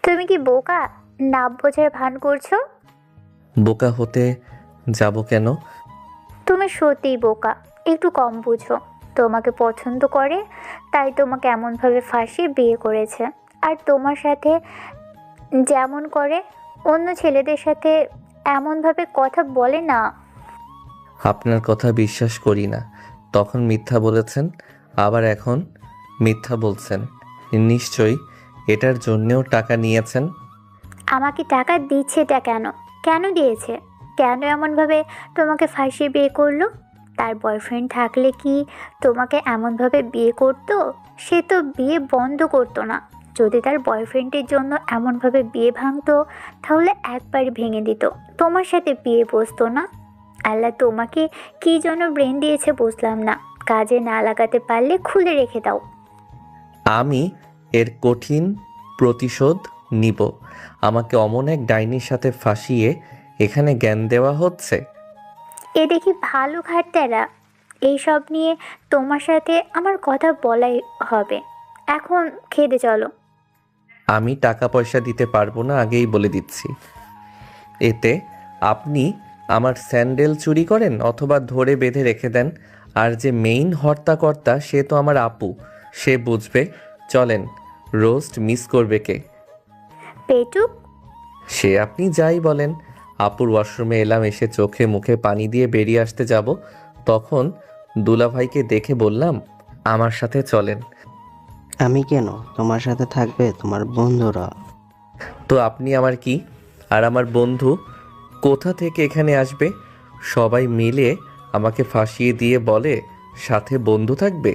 তুমি কি বোকা? না বোঝার ভান করছো? বোকা হতে যাব কেন? তুমি সত্যিই বোকা, একটু কম বুঝো। তোমাকে পছন্দ করে তাই তোমাকে এমনভাবে ফাঁসিয়ে বিয়ে করেছে। আর তোমার সাথে যেমন করে অন্য ছেলেদের সাথে এমনভাবে কথা বলে না। আপনার কথা বিশ্বাস করি না। তখন মিথ্যা বলেছেন, আবার এখন মিথ্যা বলছেন। নিশ্চয়ই এটার জন্যেও টাকা নিয়েছেন। আমাকে টাকা দিচ্ছেটা কেন? কেন দিয়েছে? কেন এমনভাবে তোমাকে ফাঁসিয়ে বিয়ে করলো? তার বয়ফ্রেন্ড থাকলে কি তোমাকে এমনভাবে বিয়ে করতো? সে তো বিয়ে বন্ধ করতো না। যদি তার বয়ফ্রেন্ডের জন্য এমনভাবে বিয়ে ভাঙতো তাহলে একবারই ভেঙে দিত, তোমার সাথে বিয়ে বসতো না। আল্লাহ তোমাকে কী জন্য ব্রেন দিয়েছে বুঝলাম না। কাজে না লাগাতে পারলে খুলে রেখে দাও। আমি এর কঠিন প্রতিশোধ নিব। আমাকে অমন এক ডাইনির সাথে ফাঁসিয়ে এখানে জ্ঞান দেওয়া হচ্ছে। এ দেখি ভালো ঘাটতেরা। এইসব নিয়ে তোমার সাথে আমার কথা বলাই হবে। এখন খেতে চলো। আমি টাকা পয়সা দিতে পারবো না, আগেই বলে দিচ্ছি। এতে আপনি আমার স্যান্ডেল চুরি করেন অথবা ধরে বেঁধে রেখে দেন। আর যে মেইন হর্তাকর্তা সে তো আমার আপু, সে বুঝবে। চলেন, রোস্ট মিস করবে কে? পেটুক, সে আপনি যাই বলেন। আপুর ওয়াশরুমে এলাম, এসে চোখে মুখে পানি দিয়ে বেরিয়ে আসতে যাব, তখন দুলাভাইকে দেখে বললাম, আমার সাথে চলেন। আমি কেন? তোমার সাথে থাকবে তোমার বন্ধুরা। তো আপনি আমার কি? আর আমার বন্ধু কোথা থেকে এখানে আসবে? সবাই মিলে আমাকে ফাঁসিয়ে দিয়ে বলে সাথে বন্ধু থাকবে।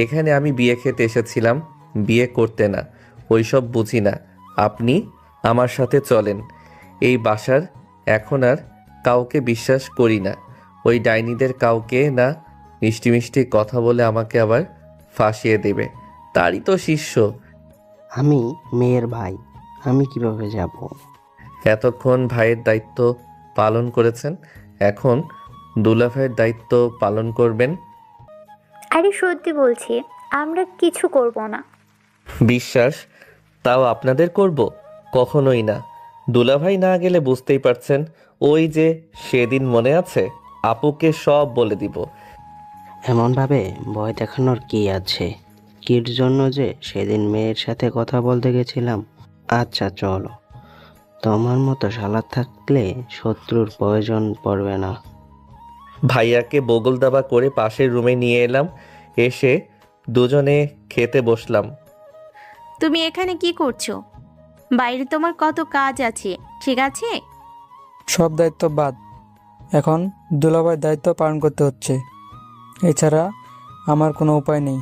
এখানে আমি বিয়ে খেতে এসেছিলাম, বিয়ে করতে না। ওইসব বুঝি না। আপনি আমার সাথে চলেন। এই বাসার এখন আর কাউকে বিশ্বাস করি না। ওই ডাইনিদের কাউকে না। মিষ্টি মিষ্টি কথা বলে আমাকে আবার ফাঁসিয়ে দেবে। তারই তো শিষ্য। আমি মেয়ের ভাই, আমি কিভাবে যাব? এতক্ষণ ভাইয়ের দায়িত্ব পালন করেছেন, এখন দুলাভাইয়ের দায়িত্ব পালন করবেন। আরে সত্যি বলছি, আমরা কিছু করব না। বিশ্বাস? তাও আপনাদের করব? কখনোই না। দুলাভাই না গেলে বুঝতেই পারছেন, ওই যে সেদিন মনে আছে, আপুকে সব বলে দিব। এমনভাবে ভয় দেখানোর কি আছে? কির জন্য যে সেদিন মেয়ের সাথে কথা বলতে গেছিলাম। আচ্ছা চলো, তোমার মতো শালা থাকলে শত্রুর প্রয়োজন পড়বে না। ভাইয়াকে বগল দাবা করে পাশের রুমে নিয়ে এলাম, এসে দুজনে খেতে বসলাম। তুমি এখানে কি করছো? বাইরে তোমার কত কাজ আছে, ঠিক আছে? সব দায়িত্ব বাদ, এখন দুলাভাইয়ের দায়িত্ব পালন করতে হচ্ছে। এছাড়া আমার কোনো উপায় নেই।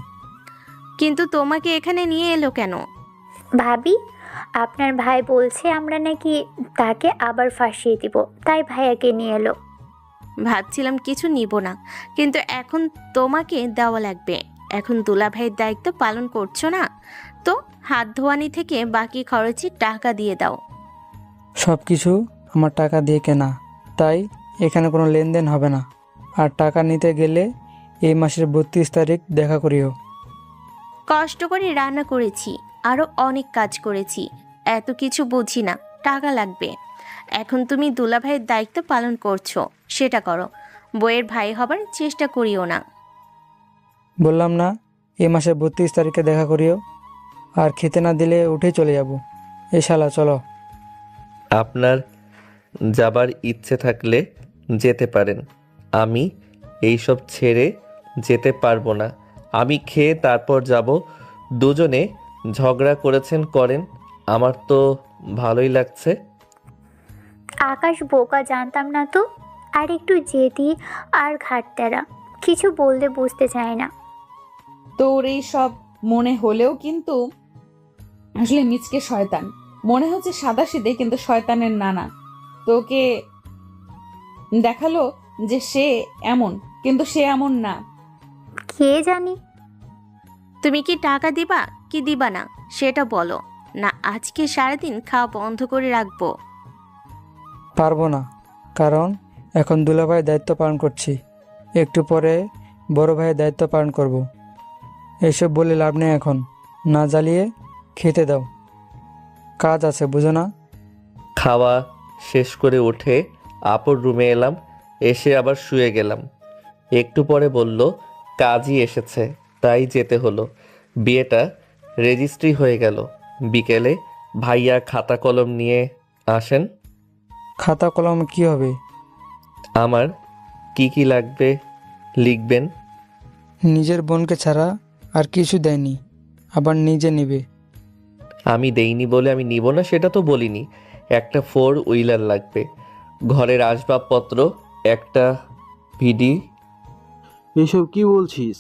কিন্তু তোমাকে এখানে নিয়ে এলো কেন? ভাবি, আপনার ভাই বলছে আমরা নাকি তাকে আবার ফাঁসিয়ে দিব, তাই ভাইয়াকে নিয়ে এলো। ভাবছিলাম কিছু নিব না, কিন্তু এখন তোমাকে দেওয়া লাগবে। এখন দুলাভাইয়ের দায়িত্ব পালন করছো না, তো হাত ধোয়ানি থেকে বাকি খরচে টাকা দিয়ে দাও। সব কিছু আমার টাকা দিয়ে কেনা, তাই এখানে কোনো লেনদেন হবে না। আর টাকা নিতে গেলে এই মাসের 32 তারিখ দেখা করিও। কষ্ট করে রান্না করেছি, আরও অনেক কাজ করেছি, এত কিছু বুঝি না। টাকা লাগবে। এখন তুমি দুলাভাইয়ের দায়িত্ব পালন করছো, সেটা করো। বইয়ের ভাই হবার চেষ্টা করিও না। বললাম না এই মাসের 32 তারিখে দেখা করিও। আর খেতে না দিলে উঠে চলে যাব। এ শালা চলো। আপনার যাবার ইচ্ছে থাকলে যেতে পারেন। আমি এইসব ছেড়ে যেতে পারবো না। আমি খেয়ে তারপর যাব। দুজনে ঝগড়া করেছেন করেন, আমার তো ভালোই লাগছে। আকাশ বোকা, জানতাম না তো। আর একটু জেদি আর ঘাটতেরা, কিছু বললে বুঝতে চায় না। তোর এই সব মনে হলেও কিন্তু আসলে মিচকে শয়তান। মনে হচ্ছে সাদাসিধে, কিন্তু শয়তানের নানা। তোকে দেখালো যে সে এমন, কিন্তু সে এমন না। কে জানি। তুমি কি টাকা দিবা কি দিবা না সেটা বলো, না আজকে সারাদিন খাওয়া বন্ধ করে রাখবো। পারবো না, কারণ এখন দুলাভাইয়ের দায়িত্ব পালন করছি, একটু পরে বড় ভাইয়ের দায়িত্ব পালন করব। এইসব বলে লাভ নেই, এখন না জ্বালিয়ে খেতে দাও, কাজ আছে বুঝো না। খাওয়া শেষ করে উঠে আপুর রুমে এলাম, এসে আবার শুয়ে গেলাম। একটু পরে বলল কাজই এসেছে, তাই যেতে হলো। বিয়েটা রেজিস্ট্রি হয়ে গেল। বিকেলে ভাইয়া খাতা কলম নিয়ে আসেন। খাতা কলম কি হবে? আমার কি কি লাগবে লিখবেন। নিজের বোনকে ছাড়া আর কিছু দেয়নি, আবার নিজে নেবে। আমি দেইনি বলে আমি নিব না সেটা তো বলিনি। একটা 4 হুইলার লাগবে, ঘরের আসবাবপত্র, একটা ভিডি। এসব কি বলছিস?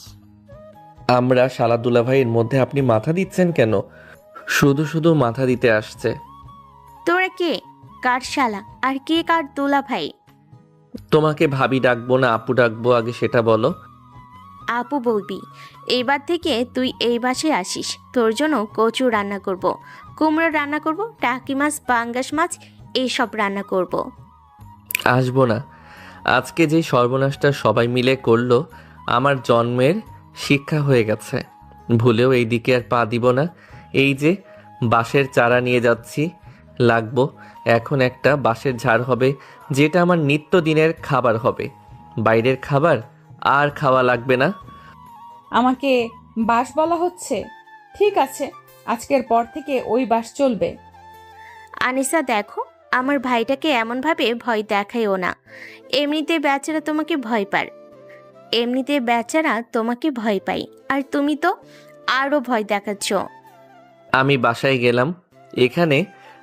আমরা শালাদুলা ভাইয়ের মধ্যে আপনি মাথা দিচ্ছেন কেন? শুধু শুধু মাথা দিতে আসছে। তোরা কে? কার শালা আর কে কার দোলা ভাই? তোমাকে ভাবি ডাকবো না আপু ডাকবো আগে সেটা বলো। আপু বলবি। এইবার থেকে তুই এই বাসায় আসিস, তোর জন্য কচু রান্না করব, কুমড়ো রান্না করব, টাকি মাছ, পাঙ্গাস মাছ এইসব রান্না করব। আসবো না। আজকে যে সর্বনাশটা সবাই মিলে করলো, আমার জন্মের শিক্ষা হয়ে গেছে। ভুলেও এই দিকে আর পা দিব না। এই যে বাঁশের চারা নিয়ে যাচ্ছি, লাগবো। এখন একটা বাঁশের ঝাড় হবে, যেটা আমার নিত্যদিনের খাবার হবে। বাইরের খাবার আর খাওয়া লাগবে না। আমাকে বাস বলা হচ্ছে? ঠিক আছে, আজকের পর থেকে ওই বাস চলবে। আনিসা দেখো, আমার ভাইটাকে এমনভাবে ভয় দেখাইও না। এমনিতে বেচারা তোমাকে ভয় পায়, এমনিতে বেচারা তোমাকে ভয় পাই, আর তুমি তো আরও ভয় দেখাচ্ছ। আমি বাসায় গেলাম, এখানে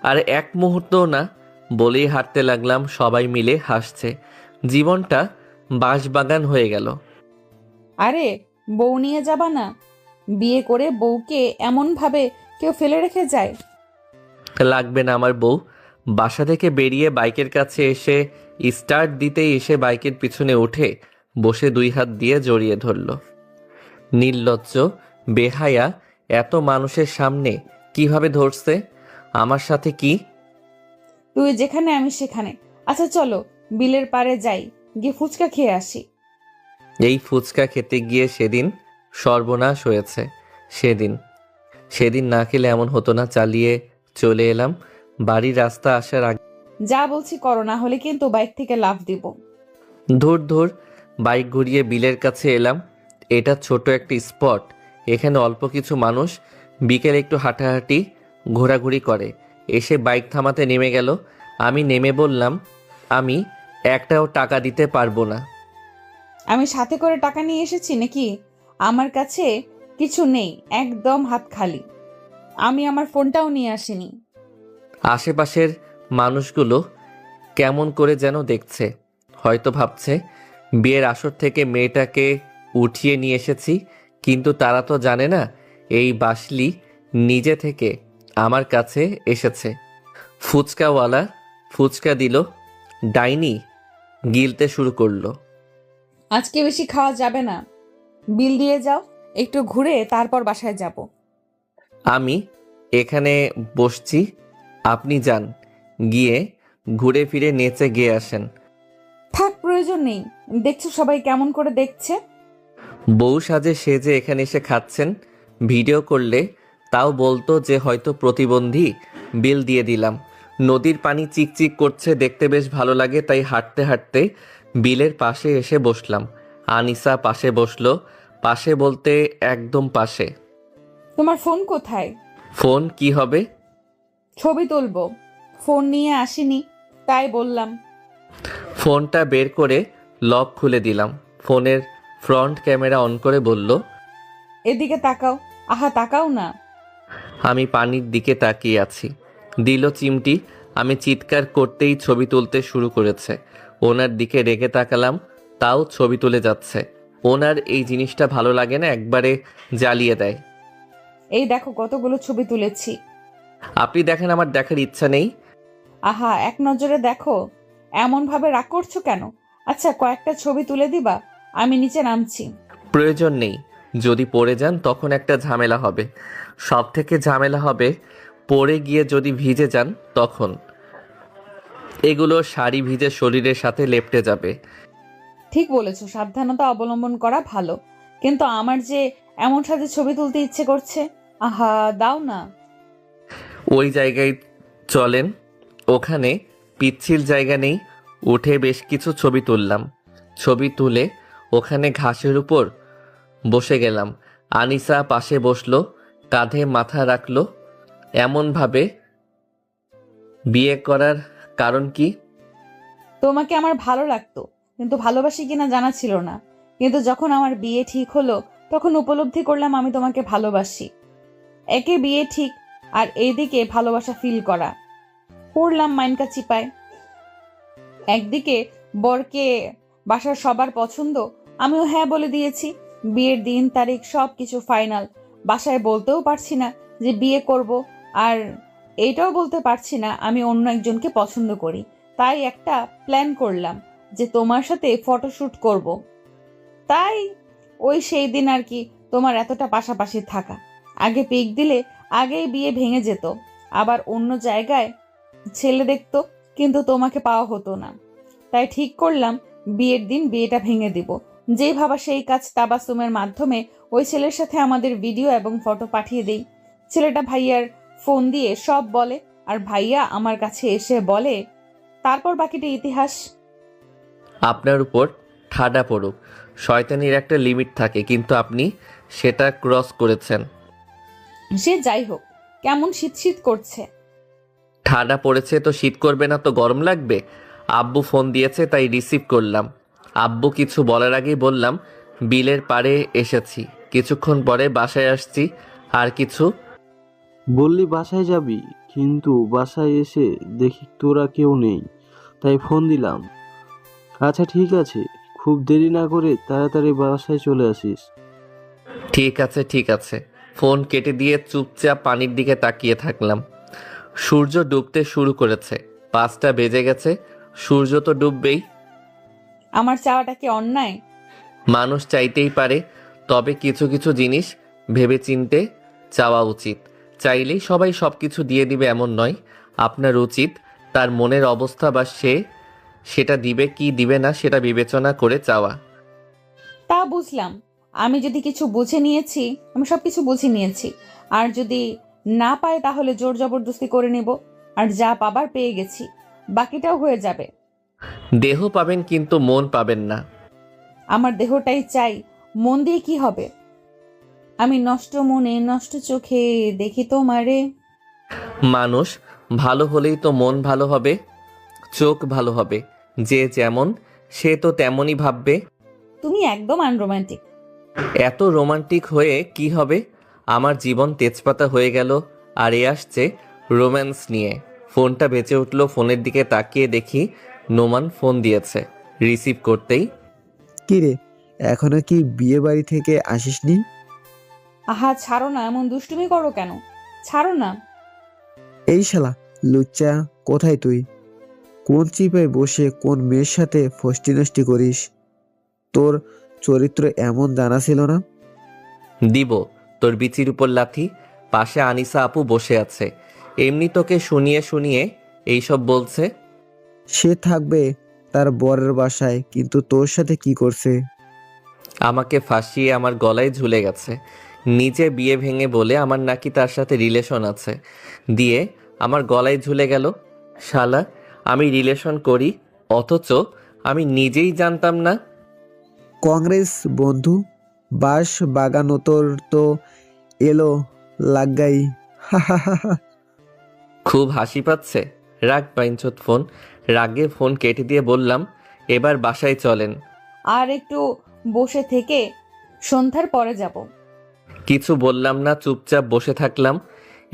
আর এক মুহূর্তও না বলেই হাঁটতে লাগলাম। সবাই মিলে হাসছে। জীবনটা বাঁশবাগান হয়ে গেল। আরে বউ নিয়ে যাবা না? বিয়ে করে বউকে এমন ভাবে কেউ ফেলে রেখে যায়? লাগবে না আমার বউ। বাসা থেকে বেরিয়ে বাইকের কাছে এসে স্টার্ট দিতেই এসে বাইকের পিছনে উঠে বসে 2 হাত দিয়ে জড়িয়ে ধরল। নির্লজ্জ, বেহায়া, এত মানুষের সামনে কিভাবে ধরছে? আমার সাথে কি? তুই যেখানে আমি সেখানে। আচ্ছা চলো বিলের পাড়ে যাই, গিয়ে ফুচকা খেয়ে আসি। এই ফুচকা খেতে গিয়ে সেদিন সর্বনাশ হয়েছে। সেদিন না খেলে এমন হতো না। চালিয়ে চলে এলাম। বাড়ির রাস্তা আসার আগে যা বলছি করো, না হলে কিন্তু বাইক থেকে লাফ দিব। ধুর বাইক ঘুরিয়ে বিলের কাছে এলাম। এটা ছোট একটা স্পট, এখানে অল্প কিছু মানুষ বিকেলে একটু হাঁটাহাঁটি ঘোরাঘুরি করে। এসে বাইক থামাতে নেমে গেল। আমি নেমে বললাম আমি একটাও টাকা দিতে পারবো না। আমি সাথে করে টাকা নিয়ে এসেছি নাকি? আমার কাছে কিছু নেই, একদম হাত খালি। আমি আমার ফোনটাও নিয়ে আসিনি। আশেপাশের মানুষগুলো কেমন করে যেন দেখছে, হয়তো ভাবছে বিয়ের আসর থেকে মেয়েটাকে উঠিয়ে নিয়ে এসেছি। কিন্তু তারা তো জানে না এই বাসলি নিজে থেকে আমার কাছে এসেছে। ফুচকাওয়ালা ফুচকা দিল, ডাইনি গিলতে শুরু করলো। আজকে বেশি খাওয়া যাবে না, বিল দিয়ে যাও, একটু ঘুরে তারপর বাসায় যাব। আমি এখানে বসছি, আপনি যান, গিয়ে ঘুরে ফিরে নেচে গিয়ে আসেন। থাক, প্রয়োজন নেই। দেখছো সবাই কেমন করে দেখছে। বউ সাজে সেজে এখানে এসে খাচ্ছেন, ভিডিও করলে তাও বলতো যে হয়তো প্রতিবন্ধী। বিল দিয়ে দিলাম। নদীর পানি চিকচিক করছে, দেখতে বেশ ভালো লাগে। তাই হাঁটতে হাঁটতে বিলের পাশে এসে বসলাম। আনিসা পাশে বসলো। পাশে বলতে একদম পাশে। তোমার ফোন কোথায়? ফোন কি হবে? ছবি তুলবো। ফোন নিয়ে আসিনি, তাই বললাম। ফোনটা বের করে লক খুলে দিলাম। ফোনের ফ্রন্ট ক্যামেরা অন করে বলল, এদিকে তাকাও। আহা তাকাও না। আমি পানির দিকে তাকিয়ে আছি। দিল চিমটি। আমি চিৎকার করতেই ছবি তুলতে শুরু করেছে। ওনার দিকে রেগে তাকালাম, তাও ছবি তুলে যাচ্ছে। ওনার এই জিনিসটা ভালো লাগে না, একবারে জ্বালিয়ে দেয়। এই দেখো কতগুলো ছবি তুলেছি। আপনি দেখেন, আমার দেখার ইচ্ছা নেই। আহা এক নজরে দেখো। এমন ভাবে রাগ করছো কেন? আচ্ছা কয়েকটা ছবি তুলে দিবা? আমি নিচে নামছি। প্রয়োজন নেই। যদি পড়ে যান তখন একটা ঝামেলা হবে। সব থেকে ঝামেলা হবে পড়ে গিয়ে যদি ভিজে যান তখন। এগুলো শাড়ি ভিজে শরীরের সাথে লেপ্টে যাবে। ঠিক বলেছো, সাবধানতা অবলম্বন করা ভালো। কিন্তু আমার যে এমন সাথে ছবি তুলতে ইচ্ছে করছে। আহা দাও না। ওই জায়গায় চলেন, ওখানে পিচ্ছিল জায়গা নেই। উঠে বেশ কিছু ছবি তুললাম। ছবি তুলে ওখানে ঘাসের উপর বসে গেলাম। আনিসা পাশে বসলো, কাঁধে মাথা রাখলো। এমনভাবে বিয়ে করার কারণ কি? তোমাকে আমার ভালো লাগতো, কিন্তু ভালোবাসি কিনা জানা ছিল না। কিন্তু যখন আমার বিয়ে ঠিক হলো তখন উপলব্ধি করলাম আমি তোমাকে ভালোবাসি। একে বিয়ে ঠিক, আর এইদিকে ভালোবাসা ফিল করা। পড়লাম মাইনকা চিপায়। একদিকে বরকে বাসার সবার পছন্দ, আমিও হ্যাঁ বলে দিয়েছি। বিয়ের দিন তারিখ সব কিছু ফাইনাল। বাসায় বলতেও পারছি না যে বিয়ে করব, আর এইটাও বলতে পারছি না আমি অন্য একজনকে পছন্দ করি। তাই একটা প্ল্যান করলাম যে তোমার সাথে ফটোশুট করব। তাই ওই সেই দিন আর কি, তোমার এতটা পাশাপাশি থাকা। আগে পিক দিলে আগেই বিয়ে ভেঙে যেত, আবার অন্য জায়গায় ছেলে দেখতো, কিন্তু তোমাকে পাওয়া হতো না। তাই ঠিক করলাম বিয়ের দিন বিয়েটা ভেঙে দিব। যেই ভাবা সেই কাজ। তাবাসুমের মাধ্যমে ওই ছেলের সাথে আমাদের ভিডিও এবং ফটো পাঠিয়ে দেই। ছেলেটা ভাইয়ার ফোন দিয়ে সব বলে, আর ভাইয়া আমার কাছে এসে বলে। তারপর বাকিটা ইতিহাস। আপনার উপর ঠাডা পড়ুক। শয়তানির একটা লিমিট থাকে, কিন্তু আপনি সেটা ক্রস করেছেন। সে যাই হোক, কেমন শীত শীত করছে। ঠাডা পড়েছে তো শীত করবে না তো গরম লাগবে? আব্বু ফোন দিয়েছে তাই রিসিভ করলাম। আব্বু কিছু বলার আগেই বললাম, বিলের পাড়ে এসেছি, কিছুক্ষণ পরে বাসায় আসছি। আর কিছু? বললি বাসায় যাবি, কিন্তু বাসায় এসে দেখি তোরা কেউ নেই, তাই ফোন দিলাম। আচ্ছা ঠিক আছে, খুব দেরি না করে তাড়াতাড়ি বাসায় চলে আসিস। ঠিক আছে ঠিক আছে। ফোন কেটে দিয়ে চুপচাপ পানির দিকে তাকিয়ে থাকলাম। সূর্য ডুবতে শুরু করেছে। 5টা বেজে গেছে। সূর্য তো ডুববেই। আমার চাওয়াটা কি অন্যায়? মানুষ চাইতেই পারে, তবে কিছু কিছু জিনিস ভেবেচিন্তে চাওয়া উচিত। চাইলেই সবাই সবকিছু দিয়ে দিবে এমন নয়। আপনার উচিত তার মনের অবস্থা বা সেটা দিবে কি দিবে না সেটা বিবেচনা করে চাওয়া। তা বুঝলাম। আমি যদি কিছু বুঝে নিয়েছি, আমি সবকিছু বুঝে নিয়েছি। আর যদি না পায় তাহলে জোর জবরদস্তি করে নেব। আর যা পাবার পেয়ে গেছি, বাকিটাও হয়ে যাবে। দেহ পাবেন কিন্তু মন পাবেন না। আমার দেহটাই চাই, মন দিয়ে কি হবে? আমি নষ্ট মনে নষ্ট চোখে দেখি তোমারে। মানুষ ভালো হলেই তো মন ভালো হবে, চোখ ভালো হবে। যে যেমন সে তো তেমনই ভাববে। তুমি একদম আনরোম্যান্টিক। এত রোমান্টিক হয়ে কি হবে? আমার জীবন তেজপাতা হয়ে গেল। আর এ আসছে রোম্যান্স নিয়ে। ফোনটা বেঁচে উঠলো। ফোনের দিকে তাকিয়ে দেখি নোমান ফোন দিয়েছে। রিসিভ করতেই, কি রে, এখনো কি বিয়ে বাড়ি থেকে আসিসনি? আহা ছাড়ো না, এমন দুষ্টুমি করো কেন? ছাড়ো না। এই শালা লুচ্চা, কোথায় তুই? কোন চিপায় বসে কোন মেয়ের সাথে ফষ্টি নষ্টি করিস? তোর চরিত্র এমন জানা ছিল না। দিব তোর বিচির উপর লাথি। পাশে আনিসা আপু বসে আছে। এমনি তোকে শুনিয়ে শুনিয়ে এইসব বলছে। সে থাকবে তার বরের বাসায়, কিন্তু তোর সাথে কি করছে? আমাকে ফাঁসিয়ে আমার গলায় ঝুলে গেছে। নিজে বিয়ে ভেঙে বলে আমার নাকি তার সাথে রিলেশন আছে, দিয়ে আমার গলায় ঝুলে গেল। শালা, আমি রিলেশন করি, অথচ আমি নিজেই জানতাম না। কংগ্রেস বন্ধু, বাস বাগানো তোর তো এলো লাগাই। খুব হাসি পাচ্ছে। রাগ বাইঞ্চোত ফোন। রাগে ফোন কেটে দিয়ে বললাম, এবার বাসায় চলেন। আর একটু বসে থেকে সন্ধ্যার পরে যাব। কিছু বললাম না, চুপচাপ বসে থাকলাম।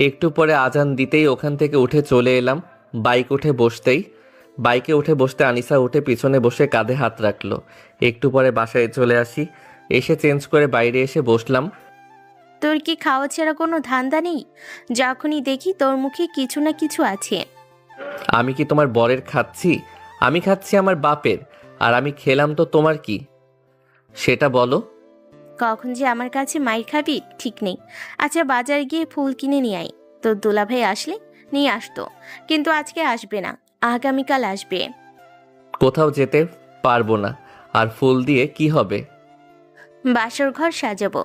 একটু পরে আজান দিতেই ওখান থেকে উঠে চলে এলাম। বাইকে উঠে বসতে আনিসা উঠে পিছনে বসে কাঁধে হাত রাখলো। একটু পরে বাসায় চলে আসি। এসে চেঞ্জ করে বাইরে এসে বসলাম। তোর কি খাওয়া ছাড়া কোনো ধান্দা নেই? যখনই দেখি তোর মুখে কিছু না কিছু আছে। আমি কি তোমার বরের খাচ্ছি? আমি খাচ্ছি আমার বাপের। আর আমি খেলাম তো তোমার কি সেটা বলো। কখন যে আমার কাছে মাইর খাবি ঠিক নেই। আচ্ছা, বাজার গিয়ে ফুল কিনে নিয়ে আয়। তোর দুলাভাই আসলে নিয়ে আসতো, কিন্তু আজকে আসবে না, আগামীকাল আসবে। কোথাও যেতে পারবো না। আর ফুল দিয়ে কি হবে? বাসর ঘর সাজাবো।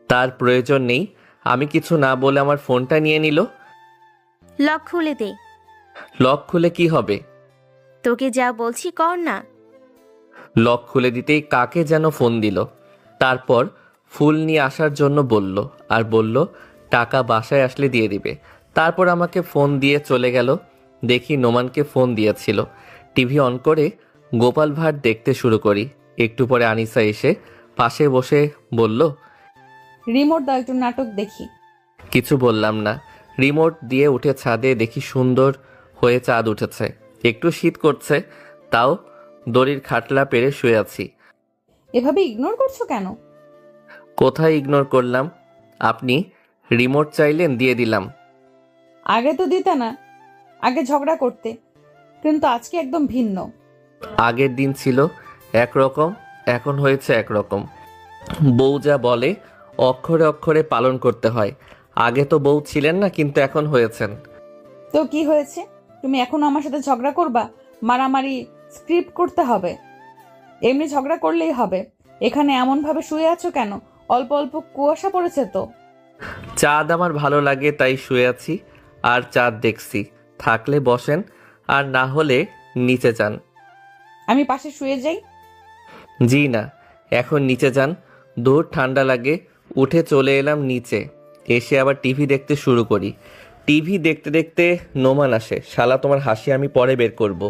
তার প্রয়োজন নেই। আমি কিছু না বলে আমার ফোনটা নিয়ে নিল। লক খুলে দে। লক খুলে কি হবে? তোকে যা বলছি কর না। লক খুলে দিতেই কাকে যেন ফোন দিল। তারপর ফুল নিয়ে আসার জন্য বলল, আর বলল টাকা বাসায় আসলে দিয়ে দিবে। তারপর আমাকে ফোন দিয়ে চলে গেল। দেখি নোমানকে ফোন দিয়েছিল। টিভি অন করে গোপাল ভাঁড় দেখতে শুরু করি। একটু পরে আনিসা এসে পাশে বসে বলল, রিমোট দাও, একটু নাটক দেখি। কিছু বললাম না। রিমোট দিয়ে উঠে ছাদে দেখি সুন্দর হয়ে চাঁদ উঠেছে। একটু শীত করছে, তাও দড়ির খাটলা পেরে শুয়ে আছি। এভাবে ইগনোর করছো কেন? কোথায় ইগনোর করলাম? আপনি রিমোট চাইলেন, দিয়ে দিলাম। আগে তো দিতে না, আগে ঝগড়া করতে, কিন্তু আজকে একদম ভিন্ন। আগের দিন ছিল একরকম, এখন হয়েছে একরকম। বউ যা বলে অক্ষরে অক্ষরে পালন করতে হয়। আগে তো বউ ছিলেন না, কিন্তু এখন হয়েছেন। তো কি হয়েছে? তুমি এখনো আমার সাথে ঝগড়া করবা? মারামারি স্ক্রিপ্ট করতে হবে? এমনি ঝগড়া করলেই হবে? এখানে এমন ভাবে শুয়ে আছো কেন? অল্প অল্প কুয়াশা পড়েছে তো। চাঁদ আমার ভালো লাগে তাই শুয়ে আছি আর চাঁদ দেখছি। থাকলে বসেন, আর না হলে নিচে যান। আমি পাশে শুয়ে যাই? জি না, এখন নিচে যান। দূর ঠান্ডা লাগে। উঠে চলে এলাম নিচে। এসে আবার টিভি দেখতে শুরু করি। টিভি দেখতে দেখতে নোমান আসে। শালা তোমার হাসি আমি পরে বের করব।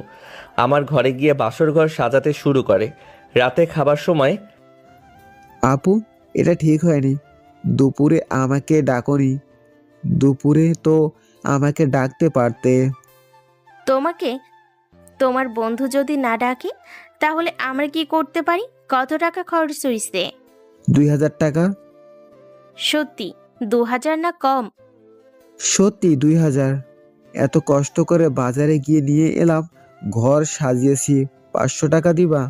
আমার ঘরে গিয়ে বাসর ঘর সাজাতে শুরু করে। রাতে খাবার সময়, আপু, এটা ঠিক হয়নি। দুপুরে আমাকে ডাকনি। দুপুরে তো আমাকে ডাকতে পারতে। তোমাকে তোমার বন্ধু যদি না ডাকে তাহলে আমরা কি করতে পারি? কত টাকা খরচ হইছে? 2000 টাকা। সত্যি 2000 না কম? সত্যি 2000। এত কষ্ট করে বাজারে গিয়ে নিয়ে এলাম, ঘর সাজিয়েছি, 500 টাকা দিবা?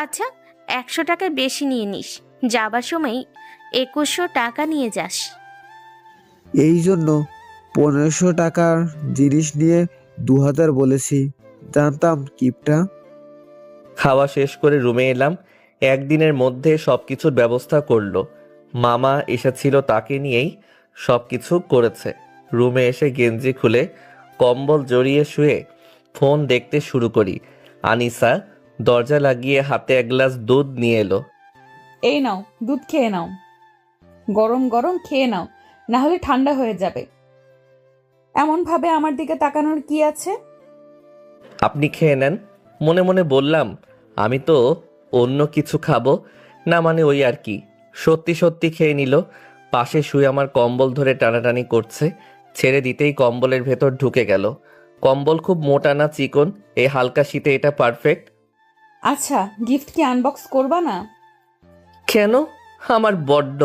আচ্ছা, 100 টাকার বেশি নিয়ে নিস। যাবার সময় 2100 টাকা নিয়ে যাস। এই জন্য 1500 টাকার জিনিস নিয়ে 2000 বলেছি। জানতাম কিপটা। খাওয়া শেষ করে রুমে এলাম। একদিনের মধ্যে সব কিছুর ব্যবস্থা করলো। মামা এসেছিল, তাকে নিয়েই সব কিছু করেছে। রুমে এসে গেঞ্জি খুলে কম্বল জড়িয়ে শুয়ে ফোন দেখতে শুরু করি। আনিসা দরজা লাগিয়ে হাতে এক গ্লাস দুধ নিয়ে এলো। এই নাও, দুধ খেয়ে নাও। গরম গরম খেয়ে নাও, না হলে ঠান্ডা হয়ে যাবে। এমন ভাবে আমার দিকে তাকানোর কি আছে? আপনি খেয়ে নেন। মনে মনে বললাম, আমি তো অন্য কিছু খাবো না, মানে ওই আর কি। সত্যি সত্যি খেয়ে নিল। পাশে শুয়ে আমার কম্বল ধরে টানাটানি করছে। ছেড়ে দিতেই কম্বলের ভেতর ঢুকে গেল। কম্বল খুব মোটা না চিকন, এই হালকা শীতে এটা পারফেক্ট। আচ্ছা, গিফট কি আনবক্স করবা না? কেন? আমার বড্ড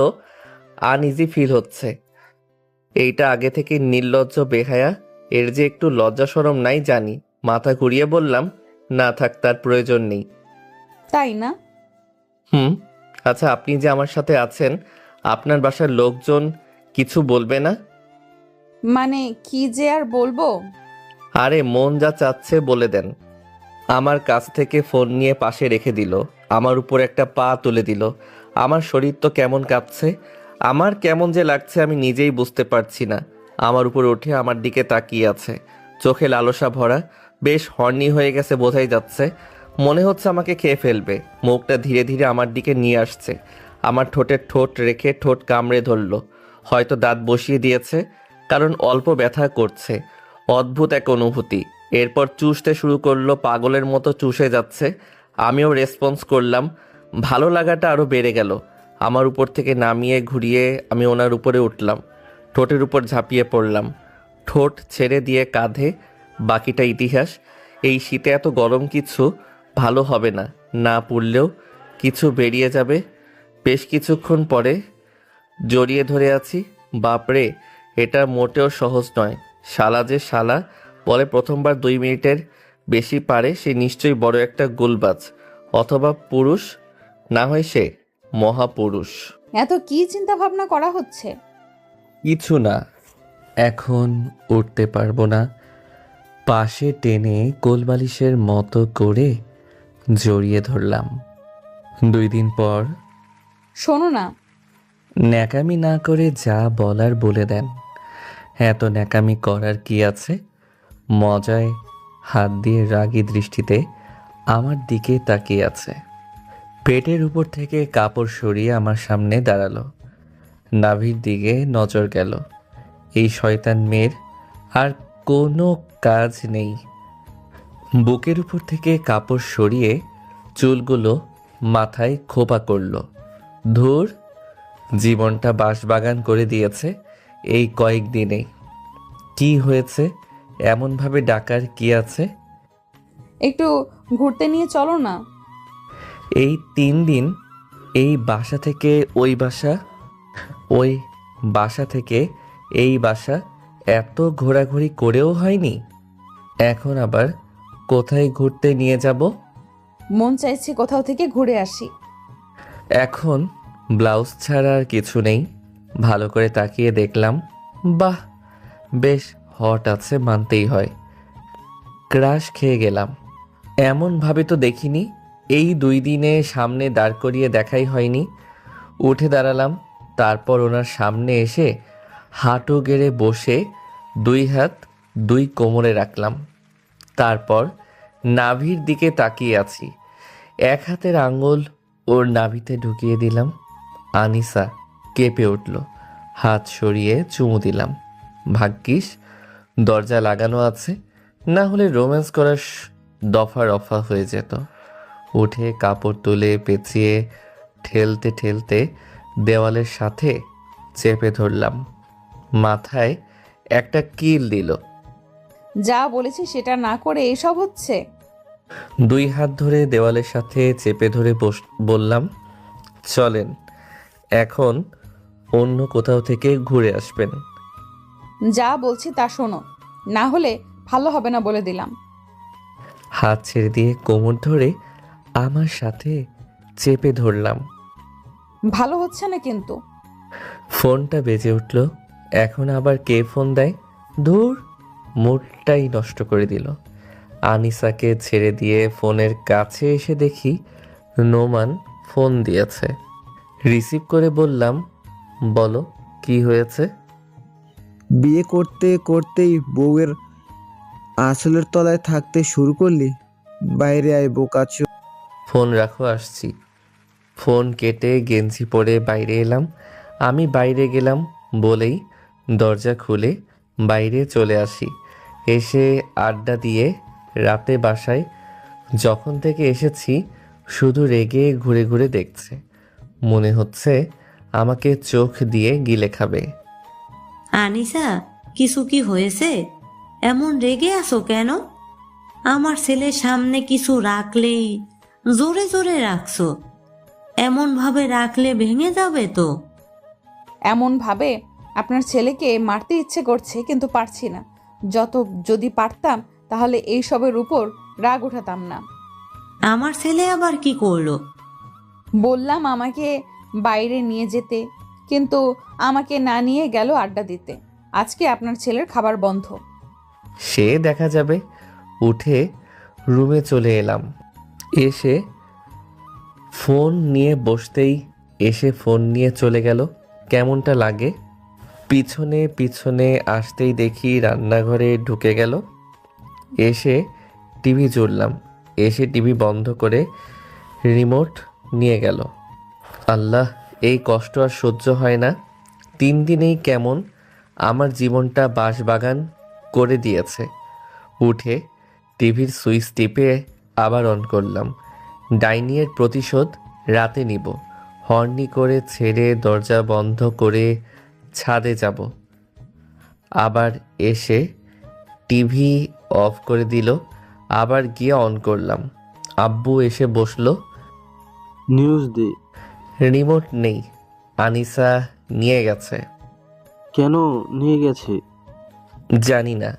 আনইজি ফিল হচ্ছে। এইটা আগে থেকে নির্লজ্জ বেহায়া, এর যে একটু লজ্জা শরম নাই জানি। মাথা ঘুরিয়ে বললাম, না থাক, তার প্রয়োজন নেই। তাই না? আচ্ছা, আপনি যে আমার সাথে আছেন, আপনার বাসার লোকজন কিছু বলবে না? মানে কি যে আর বলবো। আরে মন যা চাচ্ছে বলে দেন। আমার কাছ থেকে ফোন নিয়ে পাশে রেখে দিল। আমার উপর একটা পা তুলে দিল। আমার শরীর তো কেমন কাঁপছে। আমার কেমন যে লাগছে আমি নিজেই বুঝতে পারছি না। আমার উপর উঠে আমার দিকে তাকিয়ে আছে, চোখে লালসা ভরা। বেশ হর্নি হয়ে গেছে বোঝাই যাচ্ছে। মনে হচ্ছে আমাকে খেয়ে ফেলবে। মুখটা ধীরে ধীরে আমার দিকে নিয়ে আসছে। আমার ঠোঁটের ঠোঁট রেখে ঠোঁট কামড়ে ধরল। হয়তো দাঁত বসিয়ে দিয়েছে, কারণ অল্প ব্যথা করছে। অদ্ভুত এক অনুভূতি। এরপর চুষতে শুরু করলো, পাগলের মতো চুষে যাচ্ছে। আমিও রেসপন্স করলাম। ভালো লাগাটা আরও বেড়ে গেল। আমার উপর থেকে নামিয়ে ঘুরিয়ে আমি ওনার উপরে উঠলাম, ঠোঁটের উপর ঝাঁপিয়ে পড়লাম, ঠোঁট ছেড়ে দিয়ে কাঁধে। বাকিটা ইতিহাস। এই শীতে এত গরম কিছু ভালো হবে না, না পুড়লেও কিছু বেরিয়ে যাবে। বেশ কিছুক্ষণ পরে জড়িয়ে ধরে আছি। বাপরে, এটা মোটেও সহজ নয়। শালা যে শালা বলে প্রথমবার 2 মিনিটের বেশি পারে, সে নিশ্চয়ই বড় একটা গুলবাজ, অথবা পুরুষ, না হয় সে মহাপুরুষ। এত কি চিন্তা ভাবনা করা হচ্ছে? কিছু না, এখন উঠতে পারবো না। পাশে টেনে কোলবালিশের মতো করে জড়িয়ে ধরলাম। 2 দিন পর শোনো না, ন্যাকামি না করে যা বলার বলে দেন। এত ন্যাকামি করার কি আছে? মজায় হাত দিয়ে রাগী দৃষ্টিতে আমার দিকে তাকিয়ে আছে। পেটের উপর থেকে কাপড় সরিয়ে আমার সামনে দাঁড়ালো। নাভির দিকে নজর গেল। এই শয়তান মেয়ের আর কোনো কাজ নেই। বুকের উপর থেকে কাপড় সরিয়ে চুলগুলো মাথায় খোপা করলো। ধুর, জীবনটা বাঁশবাগান করে দিয়েছে এই কয়েকদিনেই। কি হয়েছে? এমনভাবে ডাকার কি আছে? একটু ঘুরতে নিয়ে চলো না। এই 3 দিন এই বাসা থেকে ওই বাসা, ওই বাসা থেকে এই বাসা, এত ঘোরাঘুরি করেও হয়নি। এখন আবার কোথায় ঘুরতে নিয়ে যাব? মন চাইছে কোথাও থেকে ঘুরে আসি। এখন ব্লাউজ ছাড়া আর কিছু নেই। ভালো করে তাকিয়ে দেখলাম, বাহ, বেশ হট আছে, মানতেই হয়। ক্রাশ খেয়ে গেলাম। এমনভাবে তো দেখিনি। এই 2 দিনে সামনে দাঁড় করিয়ে দেখাই হয়নি। উঠে দাঁড়ালাম, তারপর ওনার সামনে এসে হাঁটু গেড়ে বসে 2 হাত 2 কোমরে রাখলাম। তারপর নাভির দিকে তাকিয়ে আছি। 1 হাতের আঙ্গুল ওর নাভিতে ঢুকিয়ে দিলাম। আনিসা কেঁপে উঠল। হাত সরিয়ে চুমু দিলাম। ভাগ্যিস দরজা লাগানো আছে, না হলে রোম্যান্স করার দফা রফা হয়ে যেত। উঠে কাপড় তুলে পেঁচিয়ে ঠেলতে ঠেলতে দেওয়ালের সাথে চেপে ধরলাম। মাথায় একটা কিল দিল। যা বলেছি সেটা না করে এসব হচ্ছে? 2 হাত ধরে দেওয়ালের সাথে চেপে ধরে বললাম, চলেন, এখন অন্য কোথাও থেকে ঘুরে আসবেন। যা বলছি তা শোনো, না হলে ভালো হবে না বলে দিলাম। হাত ছেড়ে দিয়ে কোমর ধরে আমার সাথে চেপে ধরলাম। ভালো হচ্ছে না কিন্তু। ফোনটা বেজে উঠল। এখন আবার কে ফোন দেয়? ধুর, মুডটাই নষ্ট করে দিল। আনিসাকে ছেড়ে দিয়ে ফোনের কাছে এসে দেখি নোমান ফোন দিয়েছে। রিসিভ করে বললাম, বলো কি হয়েছে? বিয়ে করতে করতেই বউয়ের আঁচলের তলায় থাকতে শুরু করলি? বাইরে আয় বোকাচো। ফোন রাখো, আসছি। ফোন কেটে গেঞ্জি পরে বাইরে এলাম। আমি বাইরে গেলাম বলেই দরজা খুলে বাইরে চলে আসি। এসে আড্ডা দিয়ে রাতে বাসায় যখন থেকে এসেছি শুধু রেগে ঘুরে ঘুরে দেখছে। মনে হচ্ছে আমাকে চোখ দিয়ে গিলে খাবে। আনিসা, কিছু কি হয়েছে? এমন রেগে আছো কেন? আমার ছেলের সামনে কিছু রাখলেই জোরে জোরে রাখছো। এমন ভাবে রাখলে ভেঙে যাবে তো। এমন ভাবে আপনার ছেলেকে মারতে ইচ্ছে করছে, কিন্তু পারছি না। যদি পারতাম তাহলে এই সবের উপর রাগ উঠাতাম না। আমার ছেলে আবার কি করলো? বললাম আমাকে বাইরে নিয়ে যেতে, কিন্তু আমাকে না নিয়ে গেল আড্ডা দিতে। আজকে আপনার ছেলের খাবার বন্ধ। সে দেখা যাবে। উঠে রুমে চলে এলাম। এসে ফোন নিয়ে বসতেই এসে ফোন নিয়ে চলে গেল। কেমনটা লাগে? পিছনে পিছনে আসতেই দেখি রান্নাঘরে ঢুকে গেল। এসে টিভি জুড়লাম। এসে টিভি বন্ধ করে রিমোট নিয়ে গেল। আল্লাহ, এই কষ্ট আর সহ্য হয় না। 3 দিনেই কেমন আমার জীবনটা বাঁশবাগান করে দিয়েছে। উঠে টিভির সুইচ টিপে আবার অন করলাম। ডাইনিয়ের প্রতিশোধ রাতে নিব। হর্নি করে ছেড়ে দরজা বন্ধ করে ছাদে যাব। আবার এসে টিভি অফ করে দিল। আবার গিয়ে অন করলাম। আব্বু এসে বসলো। নিউজ দে। রিমোট নেই, আনিসা নিয়ে গেছে। কেন নিয়ে গেছে? জানি না।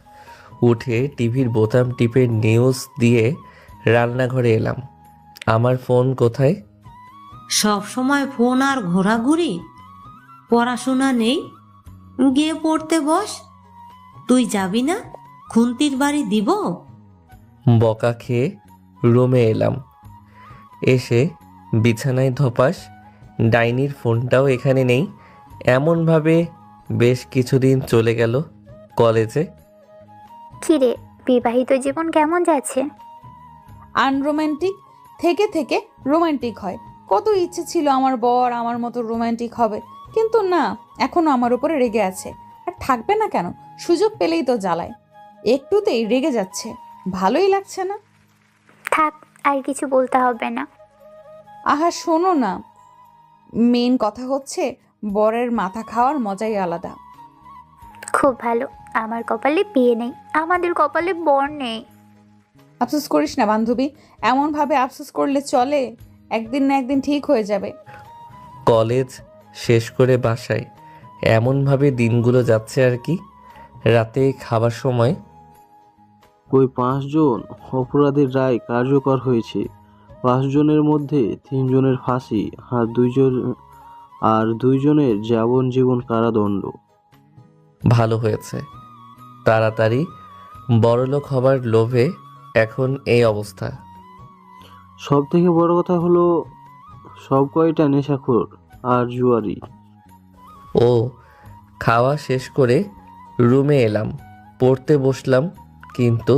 উঠে টিভির বোতাম টিপে নিউজ দিয়ে রান্নাঘরে এলাম। আমার ফোন কোথায়? সব সময় ফোন আর ঘোরাঘুরি, পড়াশোনা নেই। গিয়ে পড়তে বস। তুই যাবি না? খুন্তির বাড়ি দিব। বকা খেয়ে রুমে এলাম। এসে বিছানায় ধপাস। ডাইনির ফোনটাও এখানে নেই। এমনভাবে বেশ কিছুদিন চলে গেল। কলেজে কিরে, বিবাহিত জীবন কেমন যাচ্ছে? আনরোম্যান্টিক থেকে থেকে রোমান্টিক হয়। কত ইচ্ছে ছিল আমার বর আমার মতো রোমান্টিক হবে, কিন্তু না, এখনো আমার উপরে রেগে আছে। আর থাকবে না কেন? সুযোগ পেলেই তো জ্বালায়। একটুতেই রেগে যাচ্ছে, ভালোই লাগছে না। থাক, আর কিছু বলতে হবে না। আহা শোনো না, মেন কথা হচ্ছে বরের মাথা খাওয়ার মজাই আলাদা। খুব ভালো, আমার কপালে বিয়ে নেই, আমাদের কপালে বর নেই। আফসোস করিস না বান্ধবী, এমনভাবে আফসোস করলে চলে? একদিন না একদিন ঠিক হয়ে যাবে। কলেজ শেষ করে বাসায় এমনভাবে দিনগুলো যাচ্ছে আর কি। রাতে খাবার সময় ওই 5 জন অপরাধীর রায় কার্যকর হয়েছে। 5 জনের মধ্যে 3 জনের ফাঁসি আর 2 জনের যাবজ্জীবন কারাদণ্ড। ভালো হয়েছে। তাড়াতাড়ি বড়লোক হবার লোভে এখন এই অবস্থা। সব থেকে বড় কথা হলো সব কয়টা নেশাখোর আর জুয়ারি। ও খাওয়া শেষ করে রুমে এলাম, পড়তে বসলাম। কিন্তু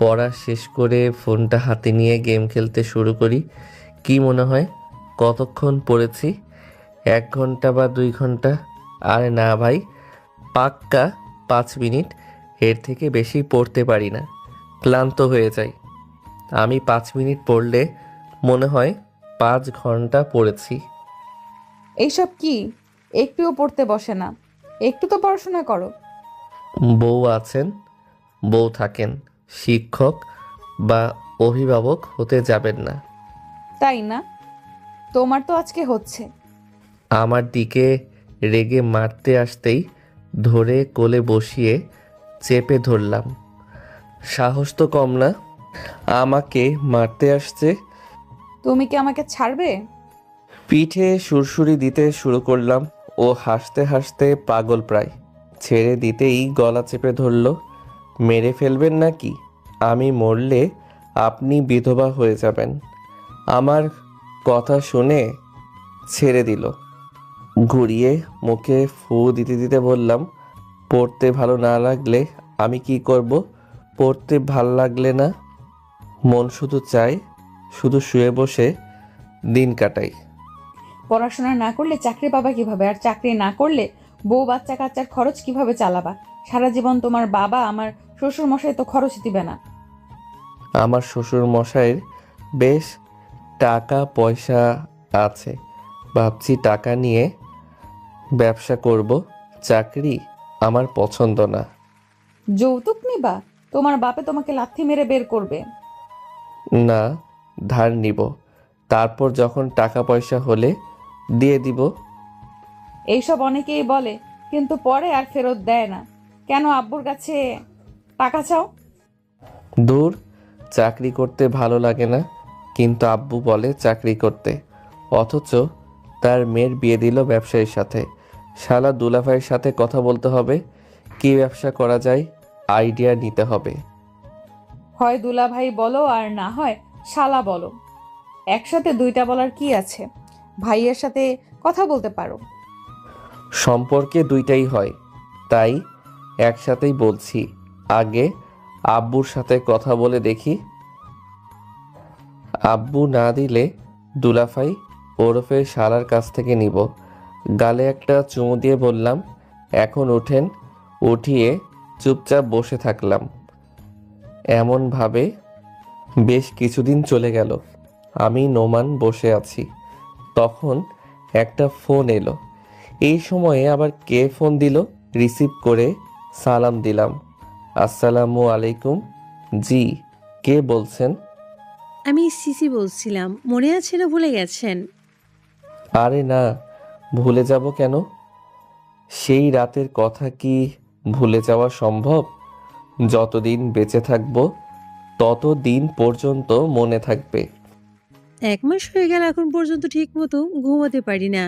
পড়া শেষ করে ফোনটা হাতে নিয়ে গেম খেলতে শুরু করি। কি মনে হয় কতক্ষণ পড়েছি? 1 ঘন্টা বা 2 ঘন্টা? আরে না ভাই, পাক্কা 5 মিনিট। এর থেকে বেশি পড়তে পারি না, ক্লান্ত হয়ে যাই। আমি 5 মিনিট পড়লে মনে হয় 5 ঘন্টা পড়েছি। এইসব কি? একটুও পড়তে বসে না, একটু তো পড়াশোনা করো। বউ আছেন, বউ থাকেন, শিক্ষক বা অভিভাবক হতে যাবেন না। তাই না? তোমার তো আজকে হচ্ছে। আমার দিকে রেগে মারতে আসতেই ধরে কোলে বসিয়ে চেপে ধরলাম। সাহস তো কম না, আমাকে মারতে আসছে। তুমি কি আমাকে ছাড়বে? পিঠে সুরসুরি দিতে শুরু করলাম। ও হাসতে হাসতে পাগল প্রায়। ছেড়ে দিতেই গলা চেপে ধরল। মেরে ফেলবেন নাকি? আমি মরলে আপনি বিধবা হয়ে যাবেন। আমার কথা শুনে ছেড়ে দিল। ঘুরিয়ে মুখে ফু দিতে দিতে বললাম, পড়তে ভালো না লাগলে আমি কি করব? পড়তে ভাল লাগলে না, মন শুধু চায় শুধু শুয়ে বসে দিন কাটাই। পড়াশোনা না করলে চাকরি পাবা কিভাবে? আর চাকরি না করলে বউ বাচ্চা কাচ্চার খরচ কিভাবে চালাবা? সারা জীবন তোমার বাবা আমার শ্বশুর মশাই তো খরচ দিবে না। আমার শ্বশুর মশাইয়ের বেশ টাকা পয়সা আছে। ভাবছি টাকা নিয়ে ব্যবসা করব। চাকরি আমার পছন্দ না। যৌতুক নিবা? তোমার বাপে তোমাকে লাথি মেরে বের করবে। না, ধার নিব, তারপর যখন টাকা পয়সা হলে দিয়ে দিব। এইসব অনেকেই বলে, কিন্তু পরে আর ফেরত দেয় না। কেন আব্বুর কাছে টাকা চাও? দূর, চাকরি করতে ভালো লাগে না, কিন্তু আব্বু বলে চাকরি করতে। অথচ তার মেয়ের বিয়ে দিল ব্যবসায়ীর সাথে। শালা দুলাভাইয়ের সাথে কথা বলতে হবে, কি ব্যবসা করা যায় আইডিয়া নিতে হবে। হয় দুলাভাই বলো আর না হয় শালা বলো, একসাথে দুইটা বলার কি আছে? ভাইয়ের সাথে কথা বলতে পারো। সম্পর্কে দুইটাই হয়, তাই একসাথেই বলছি। আগে আব্বুর সাথে কথা বলে দেখি। আব্বু না দিলে দুলাভাই ওরফে শালার কাছ থেকে নিব। গালে একটা চুমু দিয়ে বললাম, এখন ওঠেন। উঠিয়ে চুপচাপ বসে থাকলাম। এমনভাবে বেশ কিছুদিন চলে গেল। আমি নোমান বসে আছি, তখন একটা ফোন এলো। এই সময়ে আবার কে ফোন দিল? রিসিভ করে সালাম দিলাম। আসসালামু আলাইকুম। জি, কে বলছেন? আমি সিসি বলছিলাম, মনে আছে না ভুলে গেছেন? আরে না, ভুলে যাব কেন? সেই রাতের কথা কি ভুলে যাওয়া সম্ভব? যতদিন বেঁচে থাকবো ততদিন পর্যন্ত মনে থাকবে। 1 মাস হয়ে গেল এখন পর্যন্ত ঠিক মতো ঘুমাতে পারি না।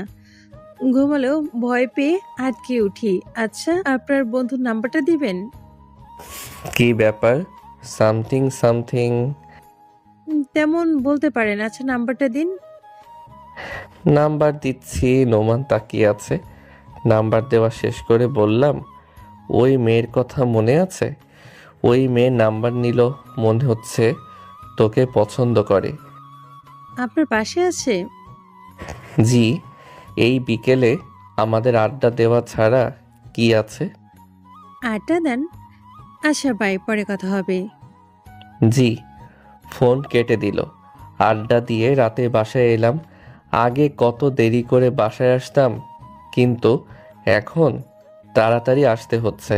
ঘুমালেও ভয় পেয়ে আটকে উঠি। আচ্ছা, আপনার বন্ধুর নাম্বারটা দিবেন? কি ব্যাপার? Something something? তেমন বলতে পারেন। আচ্ছা, নাম্বারটা দিন। নাম্বার দিচ্ছি। নোমান তাকিয়ে আছে। নাম্বার দেওয়া শেষ করে বললাম, ওই মেয়ের কথা মনে আছে? ওই মেয়ের নাম্বার নিল, মনে হচ্ছে তোকে পছন্দ করে। আপনার পাশে আছে? জি, এই বিকেলে আমাদের আড্ডা দেওয়া ছাড়া কি আছে? আড্ডা দেন? আচ্ছা বাই, পরে কথা হবে। জি। ফোন কেটে দিল। আড্ডা দিয়ে রাতে বাসায় এলাম। আগে কত দেরি করে বাসায় আসতাম, কিন্তু এখন তাড়াতাড়ি আসতে হচ্ছে।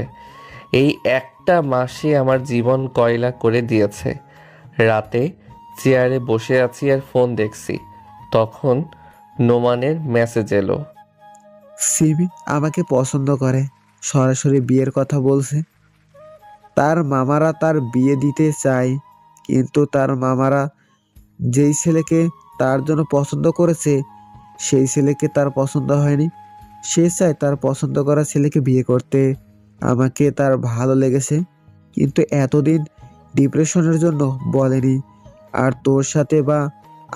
এই একটা মাসে আমার জীবন কয়লা করে দিয়েছে। রাতে চেয়ারে বসে আছি আর ফোন দেখছি, তখন নোমানের মেসেজ এলো। সিমি আমাকে পছন্দ করে, সরাসরি বিয়ের কথা বলছে। তার মামারা তার বিয়ে দিতে চায়, কিন্তু তার মামারা যেই ছেলেকে তার জন্য পছন্দ করেছে সেই ছেলেকে তার পছন্দ হয়নি। সে চায় তার পছন্দ করা ছেলেকে বিয়ে করতে। আমাকে তার ভালো লেগেছে, কিন্তু এতদিন ডিপ্রেশনের জন্য বলেনি, আর তোর সাথে বা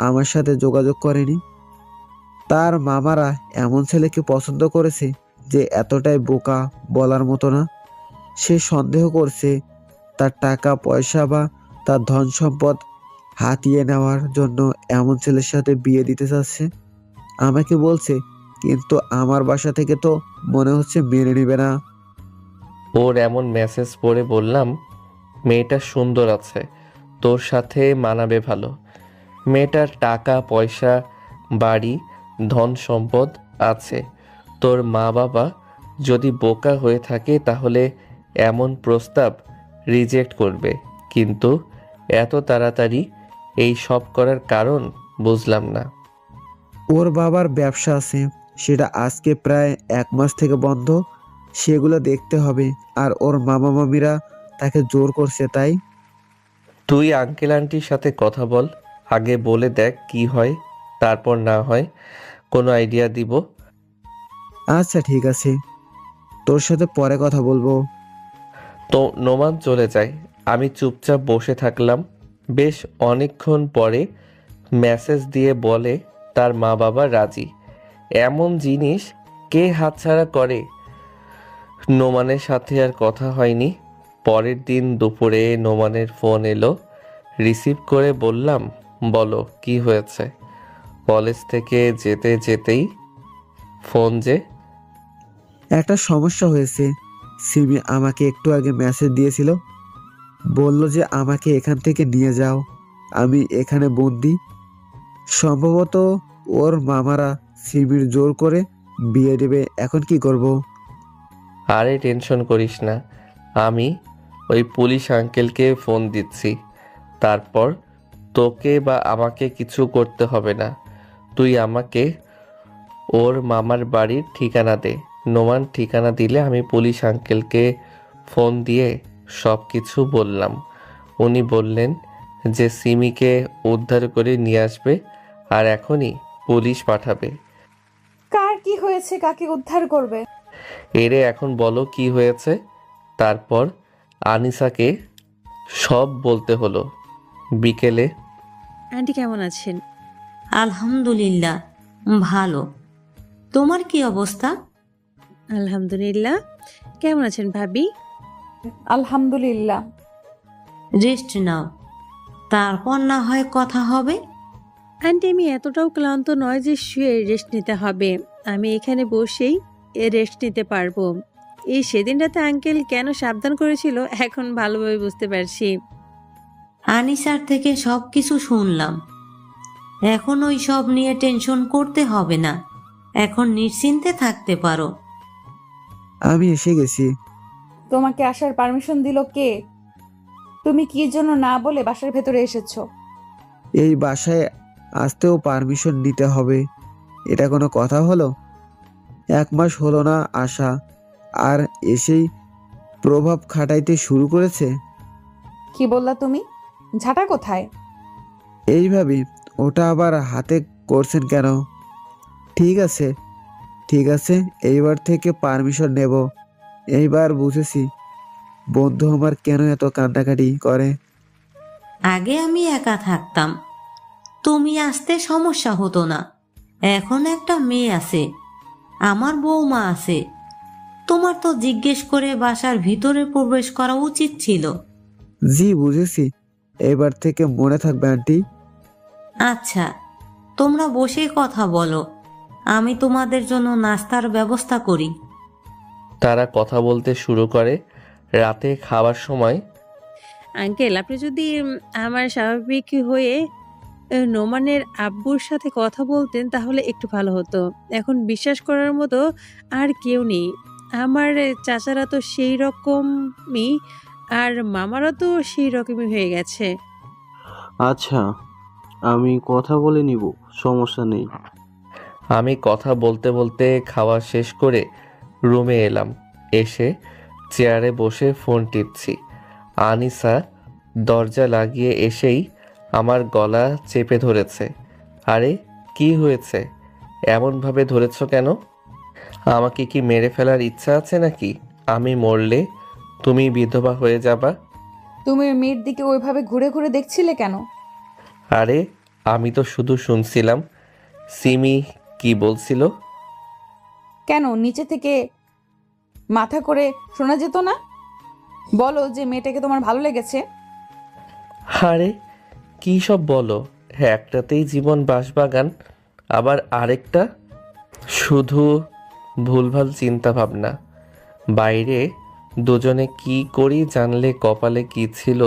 আমার সাথে যোগাযোগ করেনি। তার মামারা এমন ছেলেকে পছন্দ করেছে যে এতটাই বোকা বলার মতো না। সে সন্দেহ করছে তার টাকা পয়সা বা তার ধন সম্পদ হাতিয়ে নেওয়ার জন্য এমন ছেলের সাথে বিয়ে দিতে চাচ্ছে। আমাকে বলছে, কিন্তু আমার বাসা থেকে তো মনে হচ্ছে মেনে নেবে না। ওর এমন মেসেজ পড়ে বললাম, মেয়েটা সুন্দর আছে, তোর সাথে মানাবে ভালো। মেয়েটার টাকা পয়সা, বাড়ি, ধন সম্পদ আছে। তোর মা বাবা যদি বোকা হয়ে থাকে তাহলে এমন প্রস্তাব রিজেক্ট করবে, কিন্তু এত তাড়াতাড়ি এই সব করার কারণ বুঝলাম না। ওর বাবার ব্যবসা আছে, সেটা আজকে প্রায় 1 মাস থেকে বন্ধ। সেগুলো দেখতে হবে, আর ওর মামা মামিরা তাকে জোর করছে। তাই তুই আঙ্কেল আন্টির সাথে কথা বল, আগে বলে দেখ কি হয়, তারপর না হয় কোনো আইডিয়া দিব। আচ্ছা ঠিক আছে, তোর সাথে পরে কথা বলবো। তো নোমান চলে যায়। আমি চুপচাপ বসে থাকলাম। বেশ অনেকক্ষণ পরে মেসেজ দিয়ে বলে তার মা বাবা রাজি। এমন জিনিস কে হাতছাড়া করে? নোমানের সাথে আর কথা হয়নি। পরের দিন দুপুরে নোমানের ফোন এলো। রিসিভ করে বললাম, বলো কি হয়েছে? কলেজ থেকে যেতে যেতেই ফোন যে। একটা সমস্যা হয়েছে। সিমি আমাকে একটু আগে মেসেজ দিয়েছিল, বলল যে আমাকে এখান থেকে নিয়ে যাও, আমি এখানে বন্দি। সম্ভবত ওর মামারা সিমির জোর করে বিয়ে দেবে। এখন কি করব? আরে টেনশন করিস না, আমি ওই পুলিশ আঙ্কেলকে ফোন দিচ্ছি। তারপর তোকে বা আমাকে কিছু করতে হবে না। তুই আমাকে ওর মামার বাড়ির ঠিকানা দে। নোমান ঠিকানা দিলে আমি পুলিশ আঙ্কেলকে ফোন দিয়ে সব কিছু বললাম। উনি বললেন যে সিমিকে উদ্ধার করে নিয়ে আসবে আর এখনই পুলিশ পাঠাবে। কার কি হয়েছে, কাকে উদ্ধার করবে? এরে এখন বলো কি হয়েছে। তারপর আনিসাকে সব বলতে হলো। বিকেলে আন্টি কেমন আছেন? আলহামদুলিল্লাহ, ভালো। তোমার কি অবস্থা? আলহামদুলিল্লাহ। কেমন আছেন ভাবি? আলহামদুলিল্লাহ। রেস্ট নাও, তারপর না হয় কথা হবে। আন্টি আমি এতটাও ক্লান্ত নয় যে শুয়ে রেস্ট নিতে হবে। আমি এখানে বসেই রেস্ট নিতে পারবো। এই সেদিন রাতে আঙ্কেল কেন সাবধান করেছিল এখন ভালোভাবে বুঝতে পারছি। আনিসার থেকে সব কিছু শুনলাম। এখন ওই সব নিয়ে টেনশন করতে হবে না, এখন নিশ্চিন্তে থাকতে পারো। আমি এসে গেছি। তোমাকে আসার পারমিশন দিল কে? তুমি কি জন্য না বলে বাসার ভেতরে এসেছো? এই বাসায় আসতেও পারমিশন নিতে হবে? এটা কোনো কথা হলো? 1 মাস হলো না আসা, আর এসেই প্রভাব খাটাইতে শুরু করেছে। কি বললা তুমি? ঝাঁটা কোথায়? এইভাবে ওটা আবার হাতে করছেন কেন? ঠিক আছে ঠিক আছে, এইবার থেকে পারমিশন নেব। এইবার বুঝেছি বন্ধু আমার কেন এত কান্নাকাটি করে। আগে আমি একা থাকতাম, তুমি আসতে সমস্যা হতো না। এখন একটা মেয়ে আছে, আমার বৌমা আছে। তোমার তো জিজ্ঞেস করে বাসার ভিতরে প্রবেশ করা উচিত ছিল। জি বুঝেছি, এবার থেকে মনে থাকবে আন্টি। আচ্ছা, তোমরা বসে কথা বলো, আমি তোমাদের জন্য নাস্তার ব্যবস্থা করি। তারা কথা বলতে শুরু করে। রাতে খাওয়ার সময় আঙ্কেল, আপনি যদি আমার স্বাভাবিক হয়ে নোমানের আব্বুর সাথে কথা বলতেন তাহলে একটু ভালো হতো। এখন বিশ্বাস করার মতো আর কেউ নেই। আমার চাচারা তো সেই রকমই, আর মামারা তো সেই রকমই হয়ে গেছে। আচ্ছা, আমি কথা বলে নিব, সমস্যা নেই। আমি কথা বলতে বলতে খাওয়া শেষ করে রুমে এলাম। এসে চেয়ারে বসে ফোন টিপছি। আনিসা দরজা লাগিয়ে এসেই আমার গলা চেপে ধরেছে। আরে কি হয়েছে? এমনভাবে ধরেছ কেন? আমাকে কি মেরে ফেলার ইচ্ছা আছে নাকি? আমি মরলে তুমি বিধবা হয়ে যাবা? তুমি ওই মেয়ের দিকে ওইভাবে ঘুরে ঘুরে দেখছিলে কেন? আরে আমি তো শুধু শুনছিলাম। সিমি কি বলছিল? কেন নিচে থেকে মাথা করে শোনা যেত না? বলো যে মেয়েটাকে তোমার ভালো লেগেছে। আরে কি সব বলো? একটাতেই জীবন বাঁশবাগান, আবার আরেকটা শুধু ভুলভাল চিন্তা ভাবনা। বাইরে দুজনে কি করি জানলে কপালে কি ছিল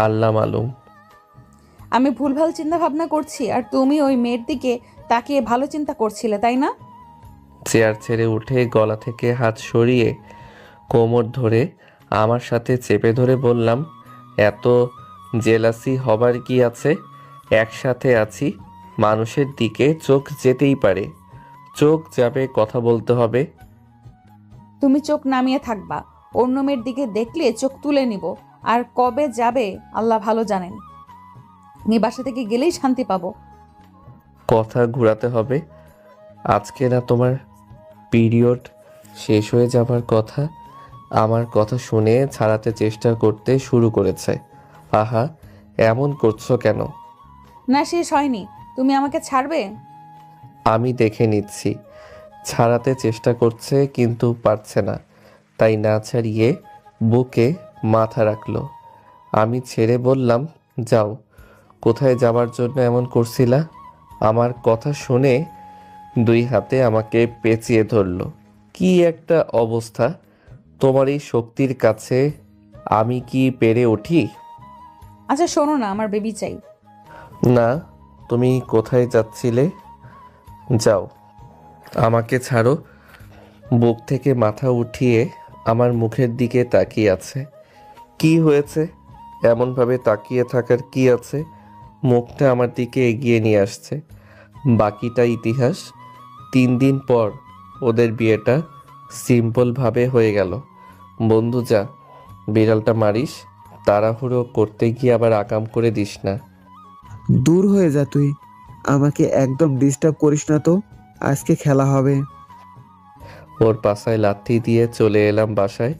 আল্লাহ মালুম। আমি ভুলভাল চিন্তা ভাবনা করছি আর তুমি ওই মেয়ের দিকে তাকিয়ে ভালো চিন্তা করছিলে, তাই না? চেয়ার ছেড়ে উঠে গলা থেকে হাত সরিয়ে কোমর ধরে আমার সাথে চেপে ধরে বললাম, এত জেলাসি হবার কি আছে? একসাথে আছি, মানুষের দিকে চোখ যেতেই পারে। চোখ যাবে, কথা বলতে হবে। তুমি চোখ নামিয়ে থাকবা, অন্য মেয়ের দিকে দেখলে চোখ তুলে নিব। আর কবে যাবে আল্লাহ ভালো জানেন। আমি বাসা থেকে গেলেই শান্তি পাবো। কথা ঘুরাতে হবে। আজকে না তোমার পিরিয়ড শেষ হয়ে যাবার কথা? আমার কথা শুনে ছাড়াতে চেষ্টা করতে শুরু করেছে। আহা, এমন করছো কেন? না শেষ হয়নি, তুমি আমাকে ছাড়বে? আমি দেখে নিচ্ছি। ছাড়াতে চেষ্টা করছে কিন্তু পারছে না, তাই না ছাড়িয়ে বুকে মাথা রাখলো। আমি ছেড়ে বললাম, যাও। কোথায় যাবার জন্য এমন করছিলা? আমার কথা শুনে 2 হাতে আমাকে পেঁচিয়ে ধরলো। কি একটা অবস্থা! তোমার এই শক্তির কাছে আমি কি পেরে উঠি? আচ্ছা শোনো না, আমার বেবি চাই। না, তুমি কোথায় যাচ্ছিলে? যাও, আমাকে ছাড়ো। বুক থেকে মাথা উঠিয়ে আমার মুখের দিকে তাকিয়ে আছে। কি হয়েছে? এমনভাবে তাকিয়ে থাকার কি আছে? মুখটা আমার দিকে এগিয়ে নিয়ে আসছে। বাকিটা ইতিহাস। 3 দিন পর ওদের বিয়েটা সিম্পলভাবে হয়ে গেল। বন্ধু যা, বিড়ালটা মারিস, তাড়াহুড়ো করতে গিয়ে আবার আকাম করে দিস না। দূর হয়ে যা তুই, আমাকে একদম ডিস্টার্ব করিস না তো, আজকে খেলা হবে। ওর পাছায় লাথি দিয়ে চলে এলাম বাসায়।